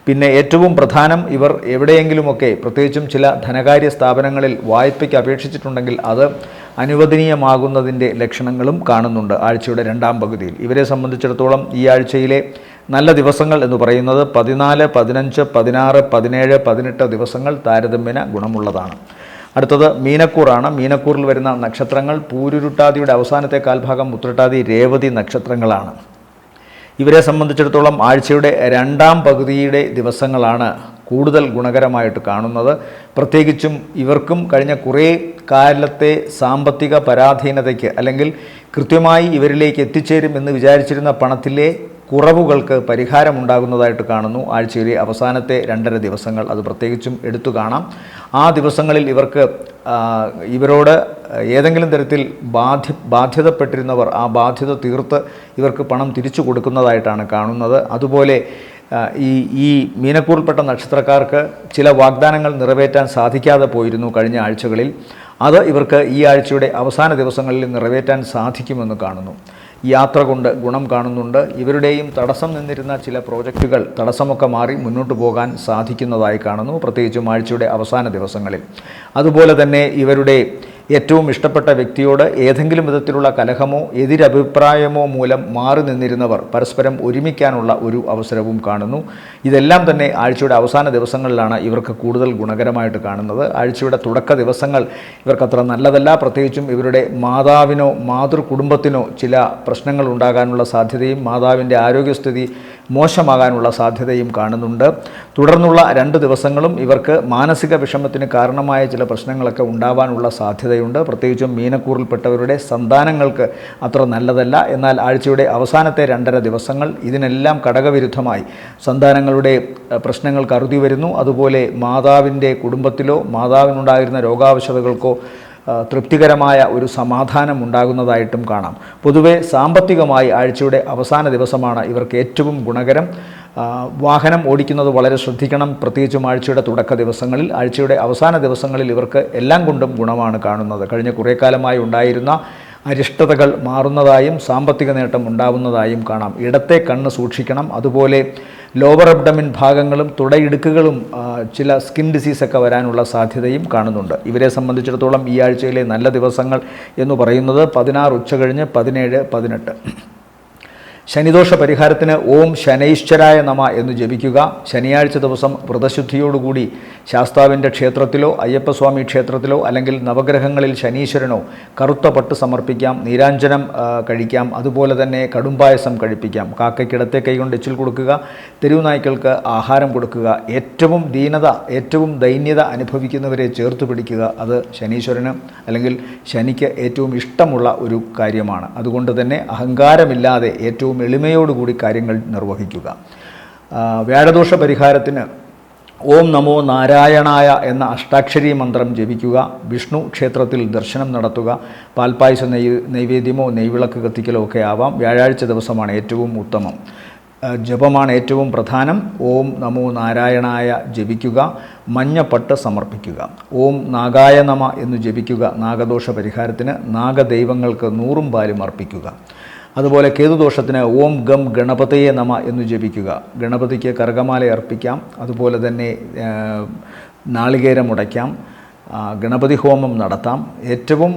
പിന്നെ ഏറ്റവും പ്രധാനം, ഇവർ എവിടെയെങ്കിലുമൊക്കെ പ്രത്യേകിച്ചും ചില ധനകാര്യ സ്ഥാപനങ്ങളിൽ വായ്പയ്ക്ക് അപേക്ഷിച്ചിട്ടുണ്ടെങ്കിൽ അത് അനുവദനീയമാകുന്നതിൻ്റെ ലക്ഷണങ്ങളും കാണുന്നുണ്ട് ആഴ്ചയുടെ 2ാം പകുതിയിൽ. ഇവരെ സംബന്ധിച്ചിടത്തോളം ഈ ആഴ്ചയിലെ നല്ല ദിവസങ്ങൾ എന്ന് പറയുന്നത് 14, 15, 16, 17, 18 ദിവസങ്ങൾ താരതമ്യേന ഗുണമുള്ളതാണ്. അടുത്തത് മീനക്കൂറാണ്. മീനക്കൂറിൽ വരുന്ന നക്ഷത്രങ്ങൾ പൂരുരുട്ടാതിയുടെ അവസാനത്തെ കാൽഭാഗം, ഉത്രട്ടാതി, രേവതി നക്ഷത്രങ്ങളാണ്. ഇവരെ സംബന്ധിച്ചിടത്തോളം ആഴ്ചയുടെ 2ാം പകുതിയുടെ ദിവസങ്ങളാണ് കൂടുതൽ ഗുണകരമായിട്ട് കാണുന്നത്. പ്രത്യേകിച്ചും ഇവർക്കും കഴിഞ്ഞ കുറേ കാലത്തെ സാമ്പത്തിക പരാധീനതയ്ക്ക് അല്ലെങ്കിൽ കൃത്യമായി ഇവരിലേക്ക് എത്തിച്ചേരും എന്ന് വിചാരിച്ചിരുന്ന പണത്തിലെ കുറവുകൾക്ക് പരിഹാരമുണ്ടാകുന്നതായിട്ട് കാണുന്നു. ആഴ്ചയിലെ അവസാനത്തെ 2.5 ദിവസങ്ങൾ അത് പ്രത്യേകിച്ചും എടുത്തു കാണാം. ആ ദിവസങ്ങളിൽ ഇവർക്ക് ഇവരോട് ഏതെങ്കിലും തരത്തിൽ ബാധ്യതപ്പെട്ടിരുന്നവർ ആ ബാധ്യത തീർത്ത് ഇവർക്ക് പണം തിരിച്ചു കൊടുക്കുന്നതായിട്ടാണ് കാണുന്നത്. അതുപോലെ ഈ മീനക്കൂറിൽപ്പെട്ട നക്ഷത്രക്കാർക്ക് ചില വാഗ്ദാനങ്ങൾ നിറവേറ്റാൻ സാധിക്കാതെ പോയിരുന്നു കഴിഞ്ഞ ആഴ്ചകളിൽ. അത് ഇവർക്ക് ഈ ആഴ്ചയുടെ അവസാന ദിവസങ്ങളിൽ നിറവേറ്റാൻ സാധിക്കുമെന്ന് കാണുന്നു. യാത്ര കൊണ്ട് ഗുണം കാണുന്നുണ്ട്. ഇവരുടെയും തടസ്സം നിന്നിരുന്ന ചില പ്രോജക്റ്റുകൾ തടസ്സമൊക്കെ മാറി മുന്നോട്ട് പോകാൻ സാധിക്കുന്നതായി കാണുന്നു, പ്രത്യേകിച്ചും ആഴ്ചയുടെ അവസാന ദിവസങ്ങളിൽ. അതുപോലെ തന്നെ ഇവരുടെ ഏറ്റവും ഇഷ്ടപ്പെട്ട വ്യക്തിയോട് ഏതെങ്കിലും വിധത്തിലുള്ള കലഹമോ എതിരഭിപ്രായമോ മൂലം മാറി നിന്നിരുന്നവർ പരസ്പരം ഒരുമിക്കാനുള്ള ഒരു അവസരവും കാണുന്നു. ഇതെല്ലാം തന്നെ ആഴ്ചയുടെ അവസാന ദിവസങ്ങളിലാണ് ഇവർക്ക് കൂടുതൽ ഗുണകരമായിട്ട് കാണുന്നത്. ആഴ്ചയുടെ തുടക്ക ദിവസങ്ങൾ ഇവർക്കത്ര നല്ലതല്ല. പ്രത്യേകിച്ചും ഇവരുടെ മാതാവിനോ മാതൃകുടുംബത്തിനോ ചില പ്രശ്നങ്ങൾ ഉണ്ടാകാനുള്ള സാധ്യതയും മാതാവിൻ്റെ ആരോഗ്യസ്ഥിതി മോശമാകാനുള്ള സാധ്യതയും കാണുന്നുണ്ട്. തുടർന്നുള്ള 2 ദിവസങ്ങളും ഇവർക്ക് മാനസിക വിഷമത്തിന് കാരണമായ ചില പ്രശ്നങ്ങളൊക്കെ ഉണ്ടാവാനുള്ള സാധ്യതയുണ്ട്. പ്രത്യേകിച്ചും മീനക്കൂറിൽപ്പെട്ടവരുടെ സന്താനങ്ങൾക്ക് അത്ര നല്ലതല്ല. എന്നാൽ ആഴ്ചയുടെ അവസാനത്തെ 2.5 ദിവസങ്ങൾ ഇതിനെല്ലാം ഘടകവിരുദ്ധമായി സന്താനങ്ങളുടെ പ്രശ്നങ്ങൾക്ക് അറുതി വരുന്നു. അതുപോലെ മാതാവിൻ്റെ കുടുംബത്തിലോ മാതാവിനുണ്ടായിരുന്ന രോഗാവശതകൾക്കോ തൃപ്തികരമായ ഒരു സമാധാനം ഉണ്ടാകുന്നതായിട്ടും കാണാം. പൊതുവെ സാമ്പത്തികമായി ആഴ്ചയുടെ അവസാന ദിവസമാണ് ഇവർക്ക് ഏറ്റവും ഗുണകരം. വാഹനം ഓടിക്കുന്നത് വളരെ ശ്രദ്ധിക്കണം, പ്രത്യേകിച്ചും ആഴ്ചയുടെ തുടക്ക ദിവസങ്ങളിൽ. ആഴ്ചയുടെ അവസാന ദിവസങ്ങളിൽ ഇവർക്ക് എല്ലാം കൊണ്ടും ഗുണമാണ് കാണുന്നത്. കഴിഞ്ഞ കുറേ കാലമായി ഉണ്ടായിരുന്ന അരിഷ്ടതകൾ മാറുന്നതായും സാമ്പത്തിക നേട്ടം ഉണ്ടാവുന്നതായും കാണാം. ഇടത്തെ കണ്ണ് സൂക്ഷിക്കണം. അതുപോലെ ലോവർ അബ്ഡമിൻ ഭാഗങ്ങളും തുടയിടുക്കുകളും ചില സ്കിൻ ഡിസീസൊക്കെ വരാനുള്ള സാധ്യതയും കാണുന്നുണ്ട്. ഇവരെ സംബന്ധിച്ചിടത്തോളം ഈ ആഴ്ചയിലെ നല്ല ദിവസങ്ങൾ എന്ന് പറയുന്നത് 16 ഉച്ചകഴിഞ്ഞ് 17, 18. ശനിദോഷ പരിഹാരത്തിന് ഓം ശനൈശ്വരായ നമ എന്ന് ജപിക്കുക. ശനിയാഴ്ച ദിവസം വ്രതശുദ്ധിയോടുകൂടി ശാസ്താവിൻ്റെ ക്ഷേത്രത്തിലോ അയ്യപ്പസ്വാമി ക്ഷേത്രത്തിലോ അല്ലെങ്കിൽ നവഗ്രഹങ്ങളിൽ ശനീശ്വരനോ കറുത്ത പട്ട് സമർപ്പിക്കാം, നീരാഞ്ജനം കഴിക്കാം, അതുപോലെ തന്നെ കടുംപായസം കഴിപ്പിക്കാം. കാക്കയ്ക്ക് ഇടത്തെ കൈകൊണ്ട് എച്ചിൽ കൊടുക്കുക, തെരുവ് നായ്ക്കൾക്ക് ആഹാരം കൊടുക്കുക. ഏറ്റവും ദീനത, ഏറ്റവും ദൈന്യത അനുഭവിക്കുന്നവരെ ചേർത്ത് പിടിക്കുക. അത് ശനീശ്വരന് അല്ലെങ്കിൽ ശനിക്ക് ഏറ്റവും ഇഷ്ടമുള്ള ഒരു കാര്യമാണ്. അതുകൊണ്ട് തന്നെ അഹങ്കാരമില്ലാതെ ഏറ്റവും എളിമയോടുകൂടി കാര്യങ്ങൾ നിർവഹിക്കുക. വ്യാഴദോഷ പരിഹാരത്തിന് ഓം നമോ നാരായണായ എന്ന അഷ്ടാക്ഷരി മന്ത്രം ജപിക്കുക. വിഷ്ണു ക്ഷേത്രത്തിൽ ദർശനം നടത്തുക. പാൽപ്പായസ നൈവേദ്യമോ നെയ്വിളക്ക് കത്തിക്കലോ ഒക്കെ ആവാം. വ്യാഴാഴ്ച ദിവസമാണ് ഏറ്റവും ഉത്തമം. ജപമാണ് ഏറ്റവും പ്രധാനം. ഓം നമോ നാരായണായ ജപിക്കുക. മഞ്ഞപ്പട്ട് സമർപ്പിക്കുക. ഓം നാഗായ നമ എന്ന് ജപിക്കുക. നാഗദോഷ പരിഹാരത്തിന്. നാഗദൈവങ്ങൾക്ക് 100 പാലും അർപ്പിക്കുക. അതുപോലെ കേതുദോഷത്തിന് ഓം ഗം ഗണപതയെ നമ എന്ന് ജപിക്കുക. ഗണപതിക്ക് കറുകമാല അർപ്പിക്കാം. അതുപോലെ തന്നെ നാളികേരം ഉടയ്ക്കാം. ഗണപതി ഹോമം നടത്താം. ഏറ്റവും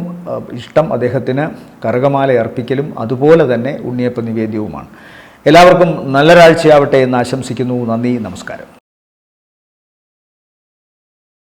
ഇഷ്ടം അദ്ദേഹത്തിന് കറുകമാല അർപ്പിക്കലും അതുപോലെ തന്നെ ഉണ്ണിയപ്പ നിവേദ്യവുമാണ്. എല്ലാവർക്കും നല്ലൊരാഴ്ചയാവട്ടെ എന്ന് ആശംസിക്കുന്നു. നന്ദി, നമസ്കാരം.